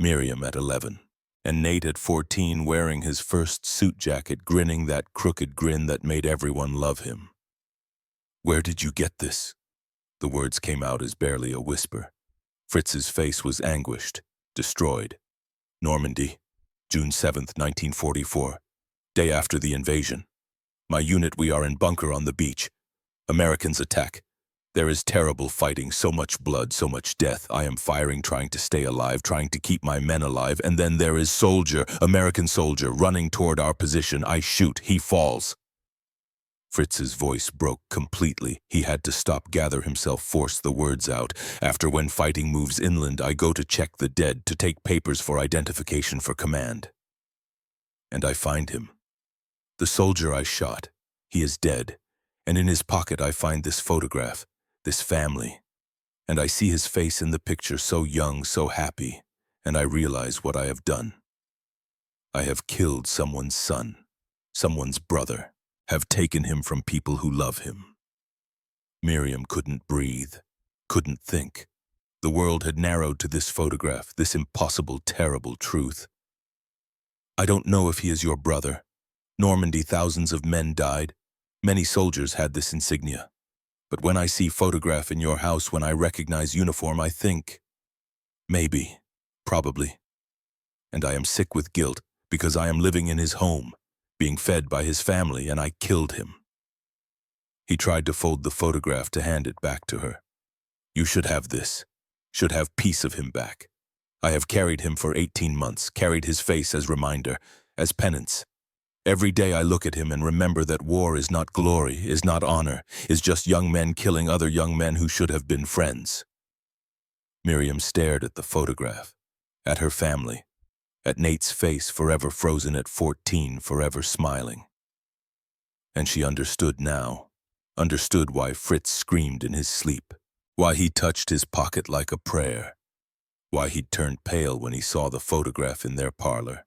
Miriam at 11. And Nate at 14, wearing his first suit jacket, grinning that crooked grin that made everyone love him. "Where did you get this?" The words came out as barely a whisper. Fritz's face was anguished, destroyed. "Normandy, June 7th, 1944. Day after the invasion. My unit, we are in bunker on the beach. Americans attack. There is terrible fighting, so much blood, so much death. I am firing, trying to stay alive, trying to keep my men alive, and then there is soldier, American soldier, running toward our position. I shoot, he falls." Fritz's voice broke completely. He had to stop, gather himself, force the words out. "After, when fighting moves inland, I go to check the dead, to take papers for identification for command. And I find him. The soldier I shot, he is dead, and in his pocket I find this photograph. This family, and I see his face in the picture, so young, so happy, and I realize what I have done. I have killed someone's son, someone's brother, have taken him from people who love him." Miriam couldn't breathe, couldn't think. The world had narrowed to this photograph, this impossible, terrible truth. "I don't know if he is your brother. Normandy, thousands of men died. Many soldiers had this insignia. But when I see photograph in your house, when I recognize uniform, I think, maybe, probably. And I am sick with guilt because I am living in his home, being fed by his family, and I killed him." He tried to fold the photograph to hand it back to her. "You should have this, should have piece of him back. I have carried him for 18 months, carried his face as reminder, as penance. Every day I look at him and remember that war is not glory, is not honor, is just young men killing other young men who should have been friends." Miriam stared at the photograph, at her family, at Nate's face forever frozen at 14, forever smiling. And she understood now, understood why Fritz screamed in his sleep, why he touched his pocket like a prayer, why he'd turned pale when he saw the photograph in their parlor.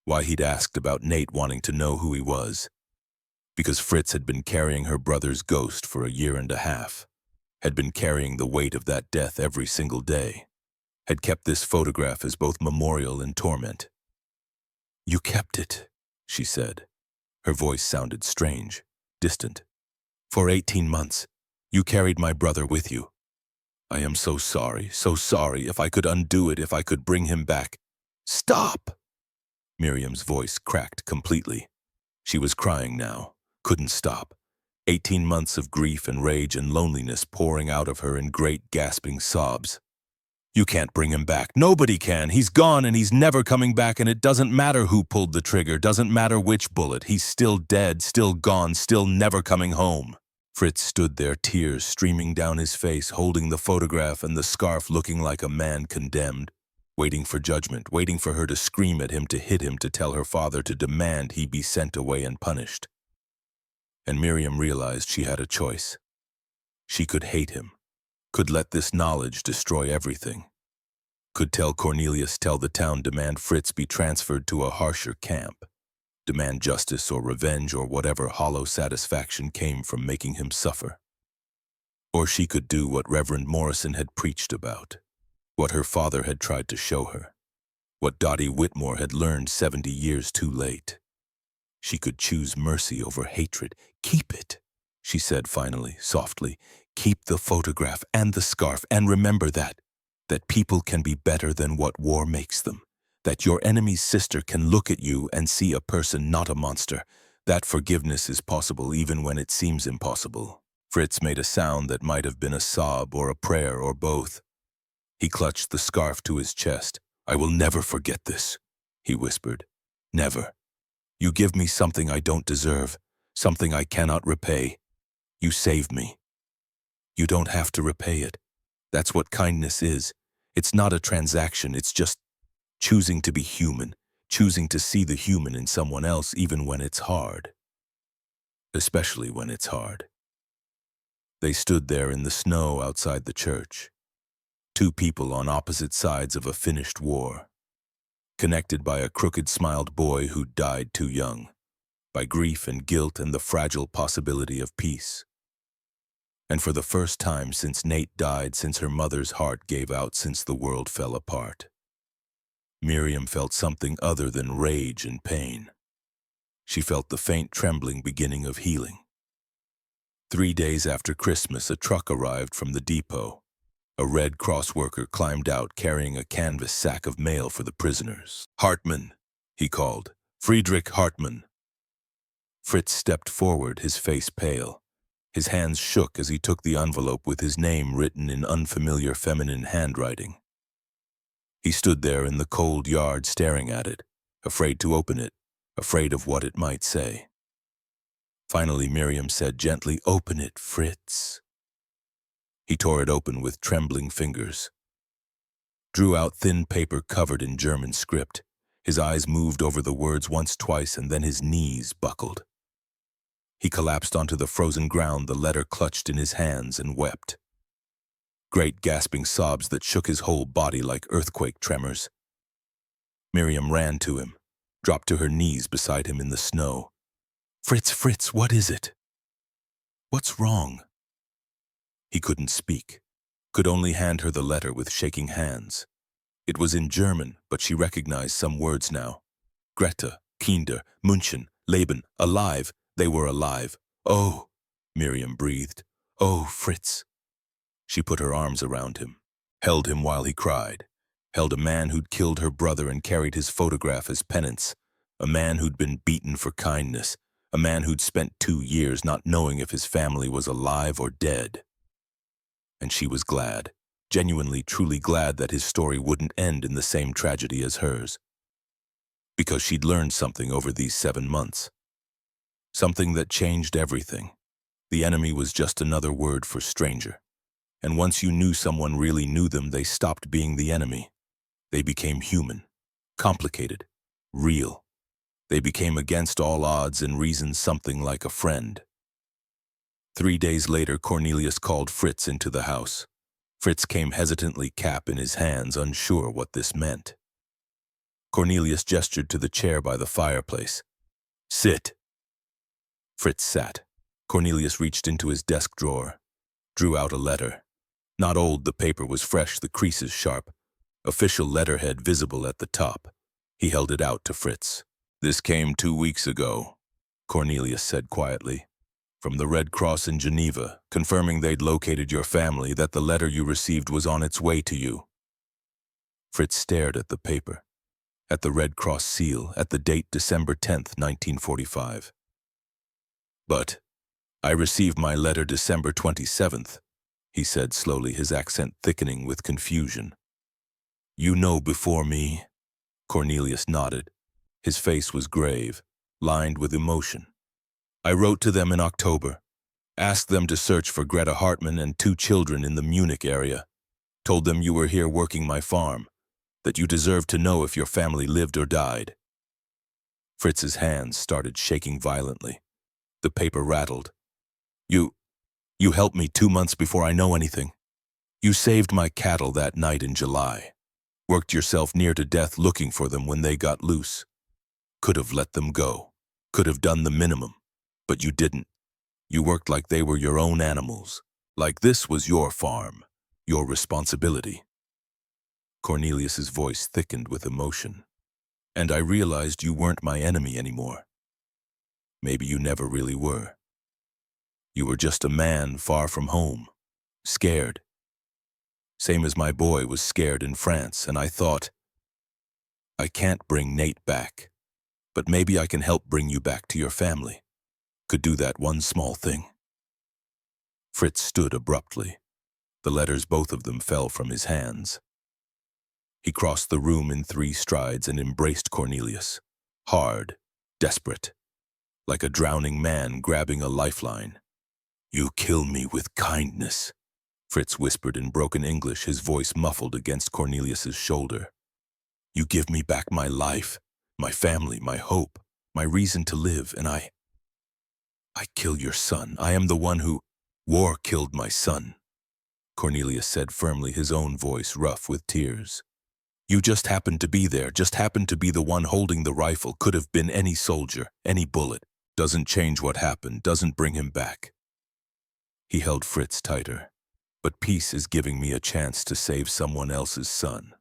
Why he'd asked about Nate, wanting to know who he was. Because Fritz had been carrying her brother's ghost for 1.5 years, had been carrying the weight of that death every single day, had kept this photograph as both memorial and torment. You kept it, she said. Her voice sounded strange, distant. For 18 months, you carried my brother with you. I am so sorry, so sorry. If I could undo it, if I could bring him back. Stop! Miriam's voice cracked completely. She was crying now, couldn't stop. 18 months of grief and rage and loneliness pouring out of her in great gasping sobs. You can't bring him back. Nobody can. He's gone and he's never coming back, and it doesn't matter who pulled the trigger, doesn't matter which bullet. He's still dead, still gone, still never coming home. Fritz stood there, tears streaming down his face, holding the photograph and the scarf, looking like a man condemned, waiting for judgment, waiting for her to scream at him, to hit him, to tell her father, to demand he be sent away and punished. And Miriam realized she had a choice. She could hate him, could let this knowledge destroy everything, could tell Cornelius, tell the town, demand Fritz be transferred to a harsher camp, demand justice or revenge or whatever hollow satisfaction came from making him suffer. Or she could do what Reverend Morrison had preached about, what her father had tried to show her, what Dottie Whitmore had learned 70 years too late. She could choose mercy over hatred. Keep it, she said finally, softly. Keep the photograph and the scarf, and remember that people can be better than what war makes them, that your enemy's sister can look at you and see a person, not a monster, that forgiveness is possible even when it seems impossible. Fritz made a sound that might have been a sob or a prayer or both. He clutched the scarf to his chest. I will never forget this, he whispered. Never. You give me something I don't deserve, something I cannot repay. You saved me. You don't have to repay it. That's what kindness is. It's not a transaction, it's just choosing to be human, choosing to see the human in someone else even when it's hard. Especially when it's hard. They stood there in the snow outside the church. Two people on opposite sides of a finished war. Connected by a crooked-smiled boy who died too young, by grief and guilt and the fragile possibility of peace. And for the first time since Nate died, since her mother's heart gave out, since the world fell apart, Miriam felt something other than rage and pain. She felt the faint trembling beginning of healing. 3 days after Christmas, a truck arrived from the depot. A Red Cross worker climbed out carrying a canvas sack of mail for the prisoners. Hartmann, he called. Friedrich Hartmann. Fritz stepped forward, his face pale. His hands shook as he took the envelope with his name written in unfamiliar feminine handwriting. He stood there in the cold yard staring at it, afraid to open it, afraid of what it might say. Finally, Miriam said gently, "Open it, Fritz." He tore it open with trembling fingers, drew out thin paper covered in German script. His eyes moved over the words once, twice, and then his knees buckled. He collapsed onto the frozen ground, the letter clutched in his hands, and wept. Great gasping sobs that shook his whole body like earthquake tremors. Miriam ran to him, dropped to her knees beside him in the snow. "Fritz, Fritz, what is it? What's wrong?" He couldn't speak, could only hand her the letter with shaking hands. It was in German, but she recognized some words now. Greta, Kinder, München, Leben, alive. They were alive. "Oh," Miriam breathed. "Oh, Fritz." She put her arms around him, held him while he cried, held a man who'd killed her brother and carried his photograph as penance, a man who'd been beaten for kindness, a man who'd spent 2 years not knowing if his family was alive or dead. And she was glad, genuinely, truly glad that his story wouldn't end in the same tragedy as hers. Because she'd learned something over these 7 months. Something that changed everything. The enemy was just another word for stranger. And once you knew someone really knew them, they stopped being the enemy. They became human, complicated, real. They became against all odds and reasons something like a friend. 3 days later, Cornelius called Fritz into the house. Fritz came hesitantly, cap in his hands, unsure what this meant. Cornelius gestured to the chair by the fireplace. "Sit." Fritz sat. Cornelius reached into his desk drawer, drew out a letter. Not old, the paper was fresh, the creases sharp. Official letterhead visible at the top. He held it out to Fritz. This came 2 weeks ago, Cornelius said quietly. From the Red Cross in Geneva, confirming they'd located your family, that the letter you received was on its way to you. Fritz stared at the paper, at the Red Cross seal, at the date December 10th, 1945. But I received my letter December 27th, he said slowly, his accent thickening with confusion. You know before me? Cornelius nodded. His face was grave, lined with emotion. I wrote to them in October, asked them to search for Greta Hartmann and 2 children in the Munich area, told them you were here working my farm, that you deserved to know if your family lived or died. Fritz's hands started shaking violently. The paper rattled. You helped me 2 months before I know anything. You saved my cattle that night in July. Worked yourself near to death looking for them when they got loose. Could have let them go. Could have done the minimum. But you didn't. You worked like they were your own animals. Like this was your farm. Your responsibility. Cornelius's voice thickened with emotion. And I realized you weren't my enemy anymore. Maybe you never really were. You were just a man far from home, scared. Same as my boy was scared in France, and I thought, I can't bring Nate back, but maybe I can help bring you back to your family. Could do that one small thing. Fritz stood abruptly. The letters, both of them, fell from his hands. He crossed the room in 3 strides and embraced Cornelius, hard, desperate, like a drowning man grabbing a lifeline. You kill me with kindness, Fritz whispered in broken English, his voice muffled against Cornelius's shoulder. You give me back my life, my family, my hope, my reason to live, and I kill your son. I am the one who... War killed my son, Cornelius said firmly, his own voice rough with tears. You just happened to be there, just happened to be the one holding the rifle. Could have been any soldier, any bullet. Doesn't change what happened, doesn't bring him back. He held Fritz tighter. But peace is giving me a chance to save someone else's son,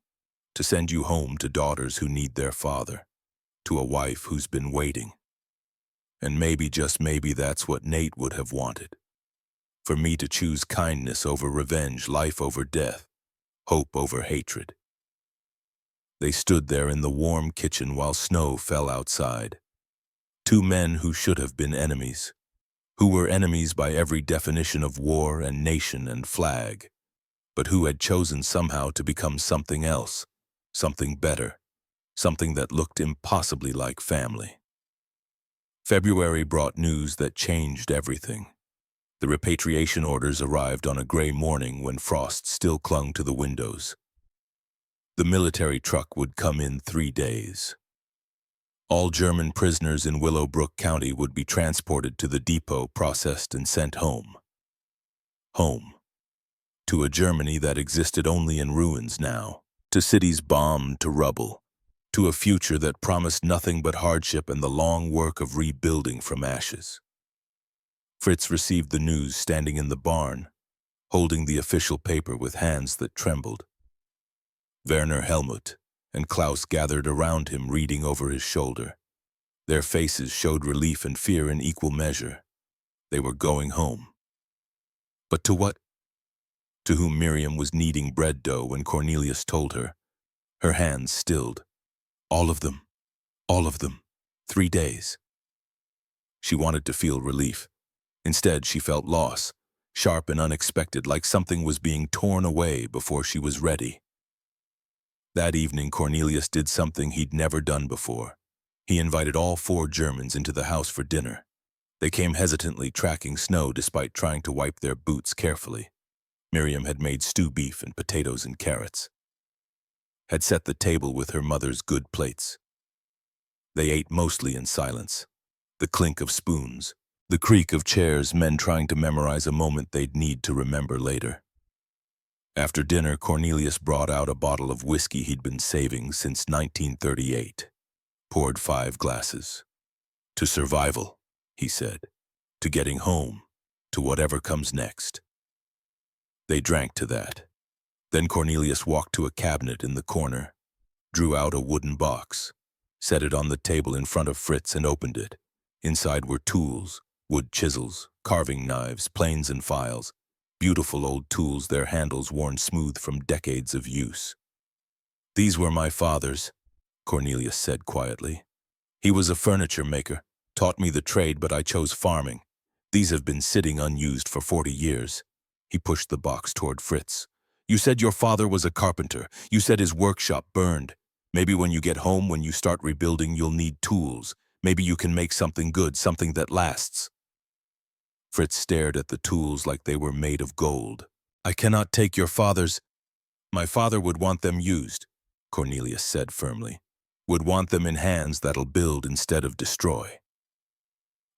to send you home to daughters who need their father, to a wife who's been waiting. And maybe, just maybe, that's what Nate would have wanted. For me to choose kindness over revenge, life over death, hope over hatred. They stood there in the warm kitchen while snow fell outside. 2 men who should have been enemies, who were enemies by every definition of war and nation and flag, but who had chosen somehow to become something else, something better, something that looked impossibly like family. February brought news that changed everything. The repatriation orders arrived on a gray morning when frost still clung to the windows. The military truck would come in 3 days. All German prisoners in Willowbrook County would be transported to the depot, processed and sent home. Home. To a Germany that existed only in ruins now, to cities bombed to rubble, to a future that promised nothing but hardship and the long work of rebuilding from ashes. Fritz received the news standing in the barn, holding the official paper with hands that trembled. Werner, Helmut, and Klaus gathered around him, reading over his shoulder. Their faces showed relief and fear in equal measure. They were going home. But to what? To whom Miriam was kneading bread dough when Cornelius told her. Her hands stilled. All of them. 3 days. She wanted to feel relief. Instead, she felt loss, sharp and unexpected, like something was being torn away before she was ready. That evening, Cornelius did something he'd never done before. He invited all 4 Germans into the house for dinner. They came hesitantly, tracking snow despite trying to wipe their boots carefully. Miriam had made stew beef and potatoes and carrots. Had set the table with her mother's good plates. They ate mostly in silence. The clink of spoons, the creak of chairs, men trying to memorize a moment they'd need to remember later. After dinner, Cornelius brought out a bottle of whiskey he'd been saving since 1938. Poured 5 glasses. To survival, he said. To getting home. To whatever comes next. They drank to that. Then Cornelius walked to a cabinet in the corner, drew out a wooden box, set it on the table in front of Fritz, and opened it. Inside were tools, wood chisels, carving knives, planes and files. Beautiful old tools, their handles worn smooth from decades of use. "These were my father's," Cornelius said quietly. "He was a furniture maker, taught me the trade, but I chose farming. These have been sitting unused for 40 years. He pushed the box toward Fritz. "You said your father was a carpenter. You said his workshop burned. Maybe when you get home, when you start rebuilding, you'll need tools. Maybe you can make something good, something that lasts." Fritz stared at the tools like they were made of gold. "I cannot take your father's. My father would want them used," Cornelius said firmly. "Would want them in hands that'll build instead of destroy."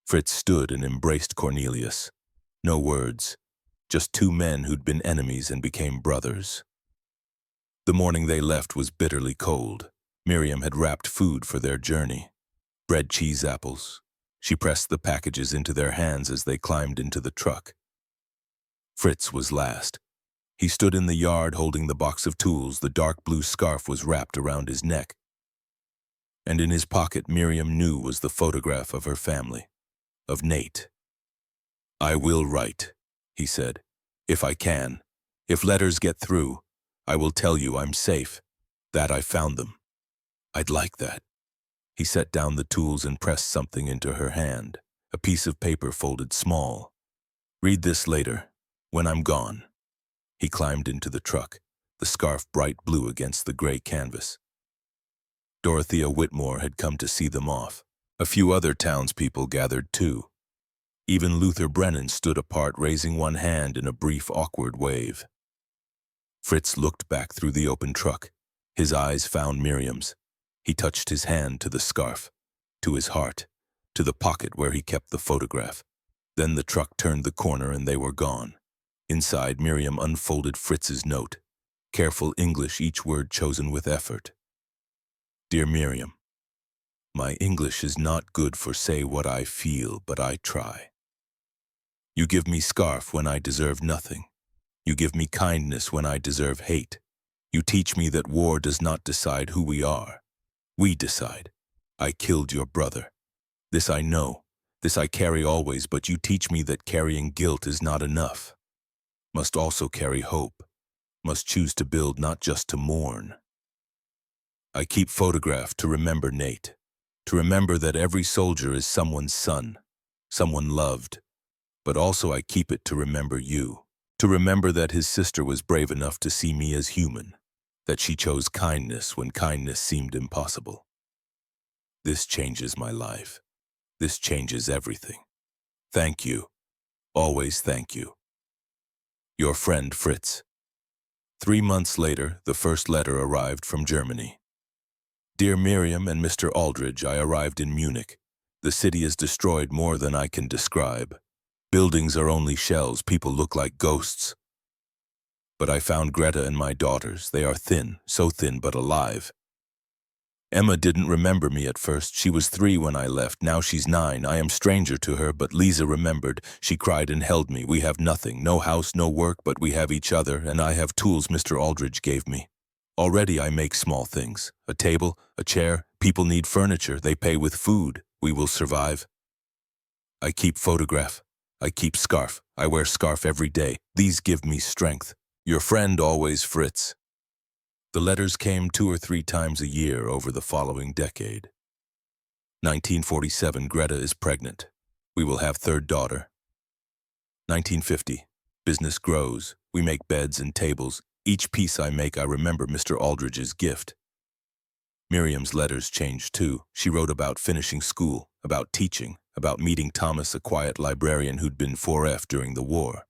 Fritz stood and embraced Cornelius. No words, just two men who'd been enemies and became brothers. The morning they left was bitterly cold. Miriam had wrapped food for their journey. Bread, cheese, apples. She pressed the packages into their hands as they climbed into the truck. Fritz was last. He stood in the yard holding the box of tools. The dark blue scarf was wrapped around his neck. And in his pocket, Miriam knew, was the photograph of her family, of Nate. "I will write," he said. "If I can. If letters get through, I will tell you I'm safe, that I found them. I'd like that." He set down the tools and pressed something into her hand, a piece of paper folded small. "Read this later, when I'm gone." He climbed into the truck, the scarf bright blue against the gray canvas. Dorothea Whitmore had come to see them off. A few other townspeople gathered too. Even Luther Brennan stood apart, raising one hand in a brief, awkward wave. Fritz looked back through the open truck. His eyes found Miriam's. He touched his hand to the scarf, to his heart, to the pocket where he kept the photograph. Then the truck turned the corner and they were gone. Inside, Miriam unfolded Fritz's note. Careful English, each word chosen with effort. "Dear Miriam, my English is not good for say what I feel, but I try. You give me scarf when I deserve nothing. You give me kindness when I deserve hate. You teach me that war does not decide who we are. We decide. I killed your brother. This I know. This I carry always, but you teach me that carrying guilt is not enough. Must also carry hope. Must choose to build, not just to mourn. I keep photograph to remember Nate. To remember that every soldier is someone's son, someone loved. But also I keep it to remember you. To remember that his sister was brave enough to see me as human. That she chose kindness when kindness seemed impossible. This changes my life. This changes everything. Thank you. Always thank you. Your friend Fritz." 3 months later, the first letter arrived from Germany. "Dear Miriam and Mr. Aldridge, I arrived in Munich. The city is destroyed more than I can describe. Buildings are only shells, people look like ghosts. But I found Greta and my daughters. They are thin, so thin but alive. Emma didn't remember me at first. She was 3 when I left. Now she's 9. I am stranger to her, but Lisa remembered. She cried and held me. We have nothing, no house, no work, but we have each other, and I have tools Mr. Aldridge gave me. Already I make small things. A table, a chair. People need furniture. They pay with food. We will survive. I keep photograph. I keep scarf. I wear scarf every day. These give me strength. Your friend always, Fritz." The letters came 2 or 3 times a year over the following decade. 1947, Greta is pregnant. We will have 3rd daughter. 1950, business grows. We make beds and tables. Each piece I make, I remember Mr. Aldridge's gift. Miriam's letters changed too. She wrote about finishing school, about teaching, about meeting Thomas, a quiet librarian who'd been 4F during the war,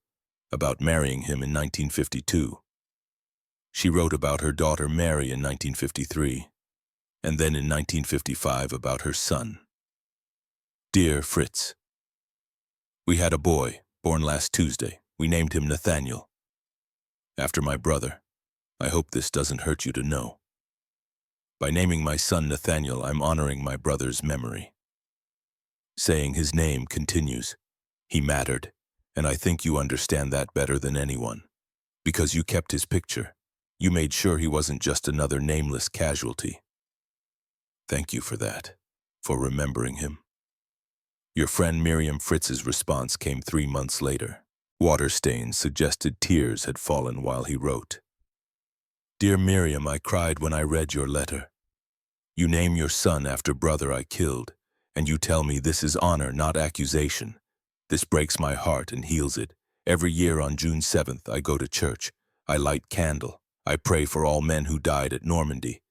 about marrying him in 1952. She wrote about her daughter Mary in 1953, and then in 1955 about her son. "Dear Fritz, we had a boy, born last Tuesday. We named him Nathaniel, after my brother. I hope this doesn't hurt you to know. By naming my son Nathaniel, I'm honoring my brother's memory. Saying his name continues. He mattered, and I think you understand that better than anyone. Because you kept his picture. You made sure he wasn't just another nameless casualty. Thank you for that, for remembering him. Your friend Miriam Fritz's response came 3 months later. Water stains suggested tears had fallen while he wrote. Dear Miriam, I cried when I read your letter. You name your son after brother I killed, and you tell me this is honor, not accusation. This breaks my heart and heals it. Every year on June 7th, I go to church. I light candle. I pray for all men who died at Normandy,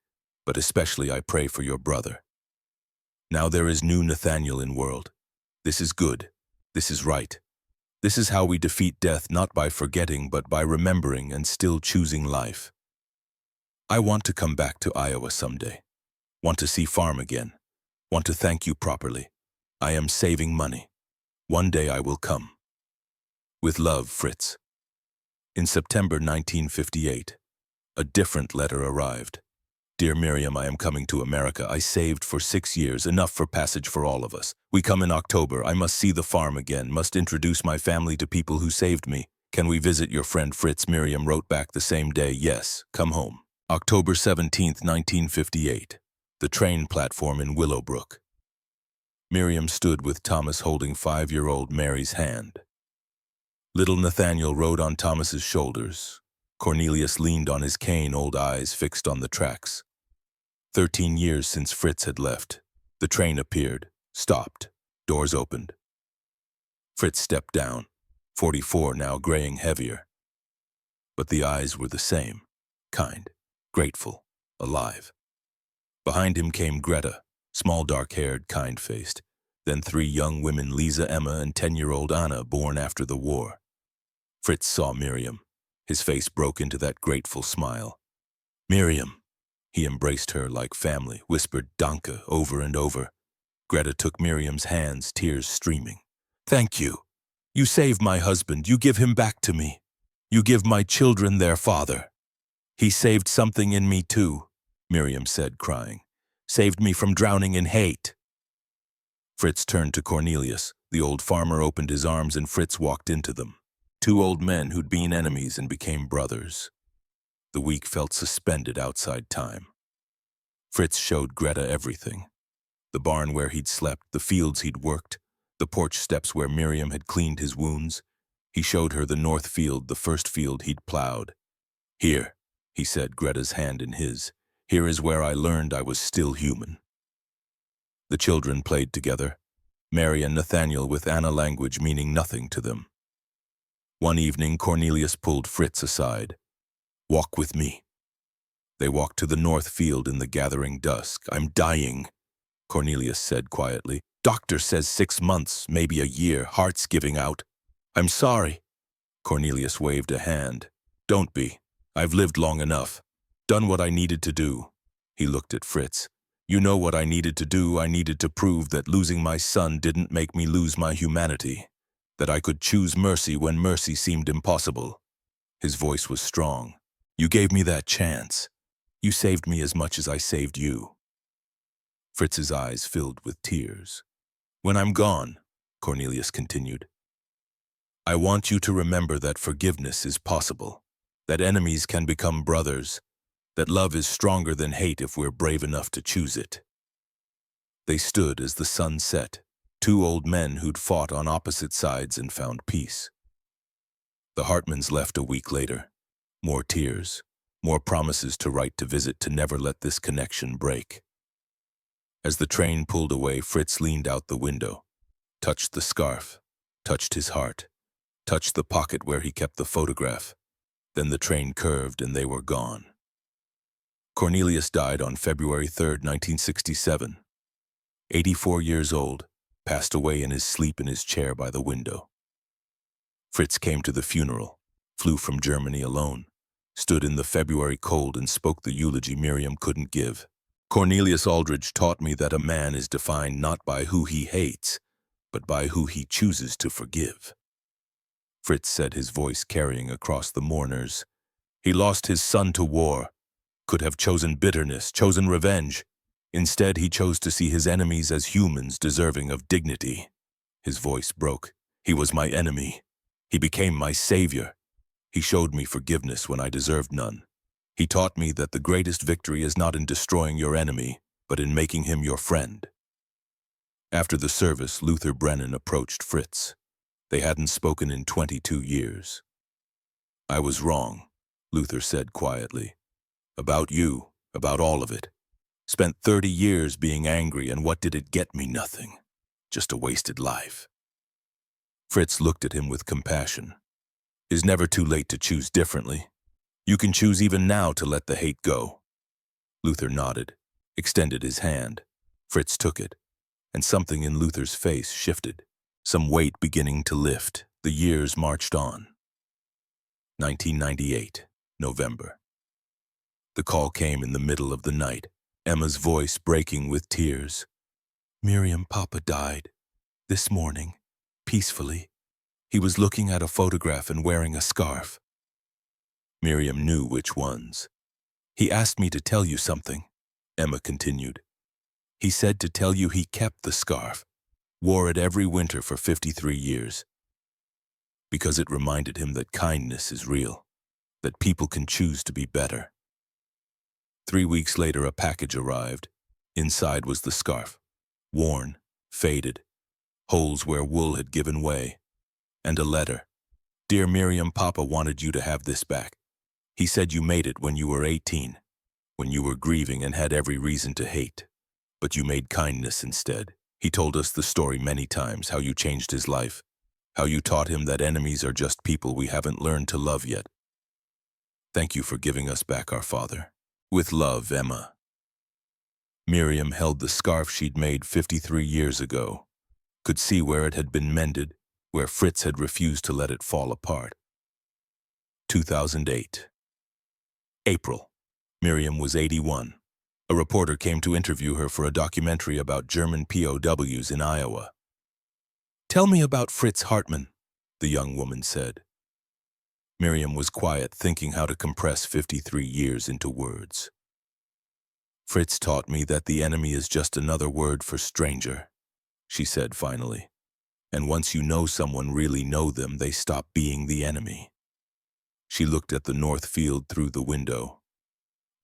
but especially I pray for your brother. Now there is new Nathaniel in world. This is good. This is right. This is how we defeat death, not by forgetting, but by remembering and still choosing life. I want to come back to Iowa someday. Want to see farm again. Want to thank you properly. I am saving money. One day I will come. With love, Fritz. In September 1958, a different letter arrived. Dear Miriam, I am coming to America. I saved for 6 years, enough for passage for all of us. We come in October. I must see the farm again, must introduce my family to people who saved me. Can we visit your friend Fritz? Miriam wrote back the same day, yes, come home. October 17th, 1958. The train platform in Willowbrook. Miriam stood with Thomas holding 5-year-old Mary's hand. Little Nathaniel rode on Thomas's shoulders. Cornelius leaned on his cane, old eyes fixed on the tracks. 13 years since Fritz had left. The train appeared, stopped, doors opened. Fritz stepped down, 44 now, graying heavier. But the eyes were the same, kind, grateful, alive. Behind him came Greta, small, dark-haired, kind-faced. Then 3 young women, Lisa, Emma, and 10-year-old Anna, born after the war. Fritz saw Miriam. His face broke into that grateful smile. Miriam. He embraced her like family, whispered Danke over and over. Greta took Miriam's hands, tears streaming. Thank you. You save my husband. You give him back to me. You give my children their father. He saved something in me too, Miriam said, crying. Saved me from drowning in hate. Fritz turned to Cornelius. The old farmer opened his arms and Fritz walked into them. 2 old men who'd been enemies and became brothers. The week felt suspended outside time. Fritz showed Greta everything. The barn where he'd slept, the fields he'd worked, the porch steps where Miriam had cleaned his wounds. He showed her the north field, the first field he'd plowed. Here, he said, Greta's hand in his. Here is where I learned I was still human. The children played together, Mary and Nathaniel, with Anna language meaning nothing to them. One evening, Cornelius pulled Fritz aside. Walk with me. They walked to the north field in the gathering dusk. I'm dying, Cornelius said quietly. Doctor says 6 months, maybe a year, heart's giving out. I'm sorry. Cornelius waved a hand. Don't be. I've lived long enough. Done what I needed to do. He looked at Fritz. You know what I needed to do. I needed to prove that losing my son didn't make me lose my humanity. That I could choose mercy when mercy seemed impossible. His voice was strong. You gave me that chance. You saved me as much as I saved you. Fritz's eyes filled with tears. When I'm gone, Cornelius continued, I want you to remember that forgiveness is possible, that enemies can become brothers, that love is stronger than hate if we're brave enough to choose it. They stood as the sun set, 2 old men who'd fought on opposite sides and found peace. The Hartmans left a week later. More tears, more promises to write, to visit, to never let this connection break. As the train pulled away, Fritz leaned out the window, touched the scarf, touched his heart, touched the pocket where he kept the photograph. Then the train curved and they were gone. Cornelius died on February 3rd, 1967. 84 years old, passed away in his sleep in his chair by the window. Fritz came to the funeral, flew from Germany alone, stood in the February cold and spoke the eulogy Miriam couldn't give. Cornelius Aldridge taught me that a man is defined not by who he hates, but by who he chooses to forgive. Fritz said, his voice carrying across the mourners. He lost his son to war, could have chosen bitterness, chosen revenge. Instead, he chose to see his enemies as humans deserving of dignity. His voice broke. He was my enemy. He became my savior. He showed me forgiveness when I deserved none. He taught me that the greatest victory is not in destroying your enemy, but in making him your friend. After the service, Luther Brennan approached Fritz. They hadn't spoken in 22 years. "I was wrong," Luther said quietly. "About you, about all of it. Spent 30 years being angry, and what did it get me? Nothing. Just a wasted life." Fritz looked at him with compassion. "It's never too late to choose differently. You can choose even now to let the hate go." Luther nodded, extended his hand. Fritz took it, and something in Luther's face shifted, some weight beginning to lift. The years marched on. 1998, November. The call came in the middle of the night, Emma's voice breaking with tears. "Miriam, Papa died. This morning. Peacefully. He was looking at a photograph and wearing a scarf." Miriam knew which ones. "He asked me to tell you something," Emma continued. "He said to tell you he kept the scarf, wore it every winter for 53 years. Because it reminded him that kindness is real, that people can choose to be better." 3 weeks later, a package arrived. Inside was the scarf, worn, faded, holes where wool had given way, and a letter. "Dear Miriam, Papa wanted you to have this back. He said you made it when you were 18, when you were grieving and had every reason to hate. But you made kindness instead. He told us the story many times, how you changed his life, how you taught him that enemies are just people we haven't learned to love yet. Thank you for giving us back our father. With love, Emma." Miriam held the scarf she'd made 53 years ago, could see where it had been mended, where Fritz had refused to let it fall apart. 2008. April. Miriam was 81. A reporter came to interview her for a documentary about German POWs in Iowa. "Tell me about Fritz Hartmann," the young woman said. Miriam was quiet, thinking how to compress 53 years into words. "Fritz taught me that the enemy is just another word for stranger," she said finally. "And once you know someone, really know them, they stop being the enemy." She looked at the north field through the window.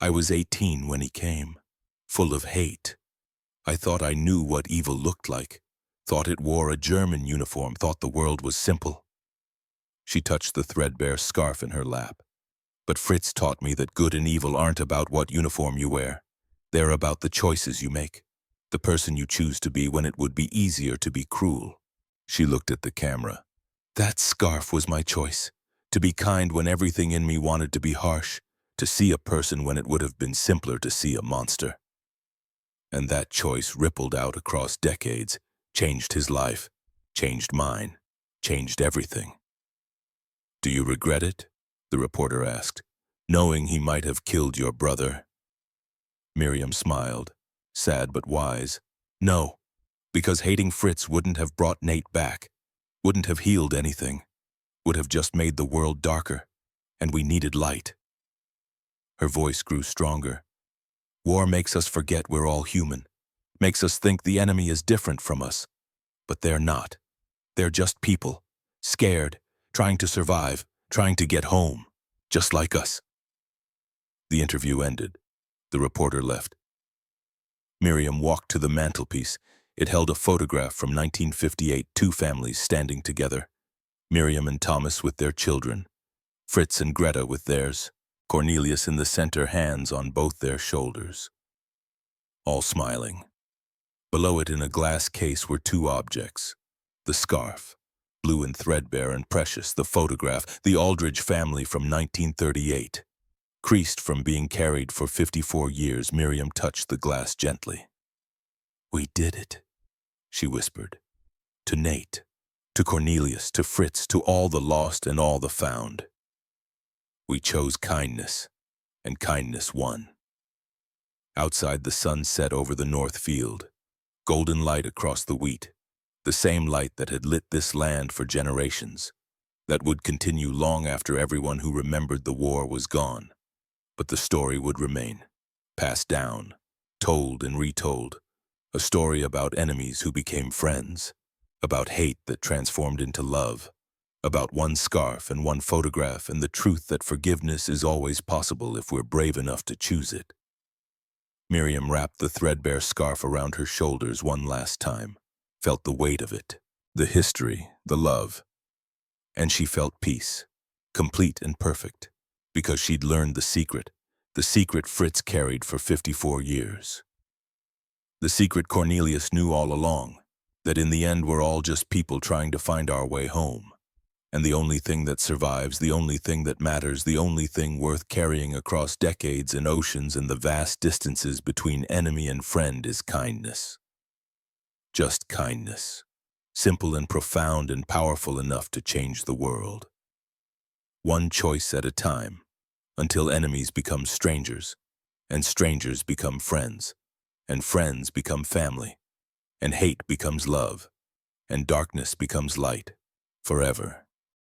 "I was 18 when he came, full of hate. I thought I knew what evil looked like, thought it wore a German uniform, thought the world was simple." She touched the threadbare scarf in her lap. "But Fritz taught me that good and evil aren't about what uniform you wear. They're about the choices you make, the person you choose to be when it would be easier to be cruel." She looked at the camera. "That scarf was my choice, to be kind when everything in me wanted to be harsh, to see a person when it would have been simpler to see a monster. And that choice rippled out across decades, changed his life, changed mine, changed everything." "Do you regret it?" the reporter asked, "knowing he might have killed your brother?" Miriam smiled, sad but wise. "No, because hating Fritz wouldn't have brought Nate back, wouldn't have healed anything, would have just made the world darker, and we needed light." Her voice grew stronger. "War makes us forget we're all human, makes us think the enemy is different from us. But they're not. They're just people, scared, trying to survive, trying to get home, just like us." The interview ended. The reporter left. Miriam walked to the mantelpiece. It held a photograph from 1958, two families standing together. Miriam and Thomas with their children, Fritz and Greta with theirs, Cornelius in the center, hands on both their shoulders. All smiling. Below it in a glass case were two objects. The scarf, blue and threadbare and precious, the photograph, the Aldridge family from 1938. Creased from being carried for 54 years, Miriam touched the glass gently. "We did it," she whispered. "To Nate, to Cornelius, to Fritz, to all the lost and all the found. We chose kindness, and kindness won." Outside, the sun set over the north field, golden light across the wheat, the same light that had lit this land for generations, that would continue long after everyone who remembered the war was gone. But the story would remain, passed down, told and retold, a story about enemies who became friends, about hate that transformed into love, about one scarf and one photograph and the truth that forgiveness is always possible if we're brave enough to choose it. Miriam wrapped the threadbare scarf around her shoulders one last time, felt the weight of it, the history, the love, and she felt peace, complete and perfect, because she'd learned the secret Fritz carried for 54 years. The secret Cornelius knew all along, that in the end we're all just people trying to find our way home. And the only thing that survives, the only thing that matters, the only thing worth carrying across decades and oceans and the vast distances between enemy and friend is kindness. Just kindness. Simple and profound and powerful enough to change the world. One choice at a time, until enemies become strangers, and strangers become friends, and friends become family, and hate becomes love, and darkness becomes light, forever.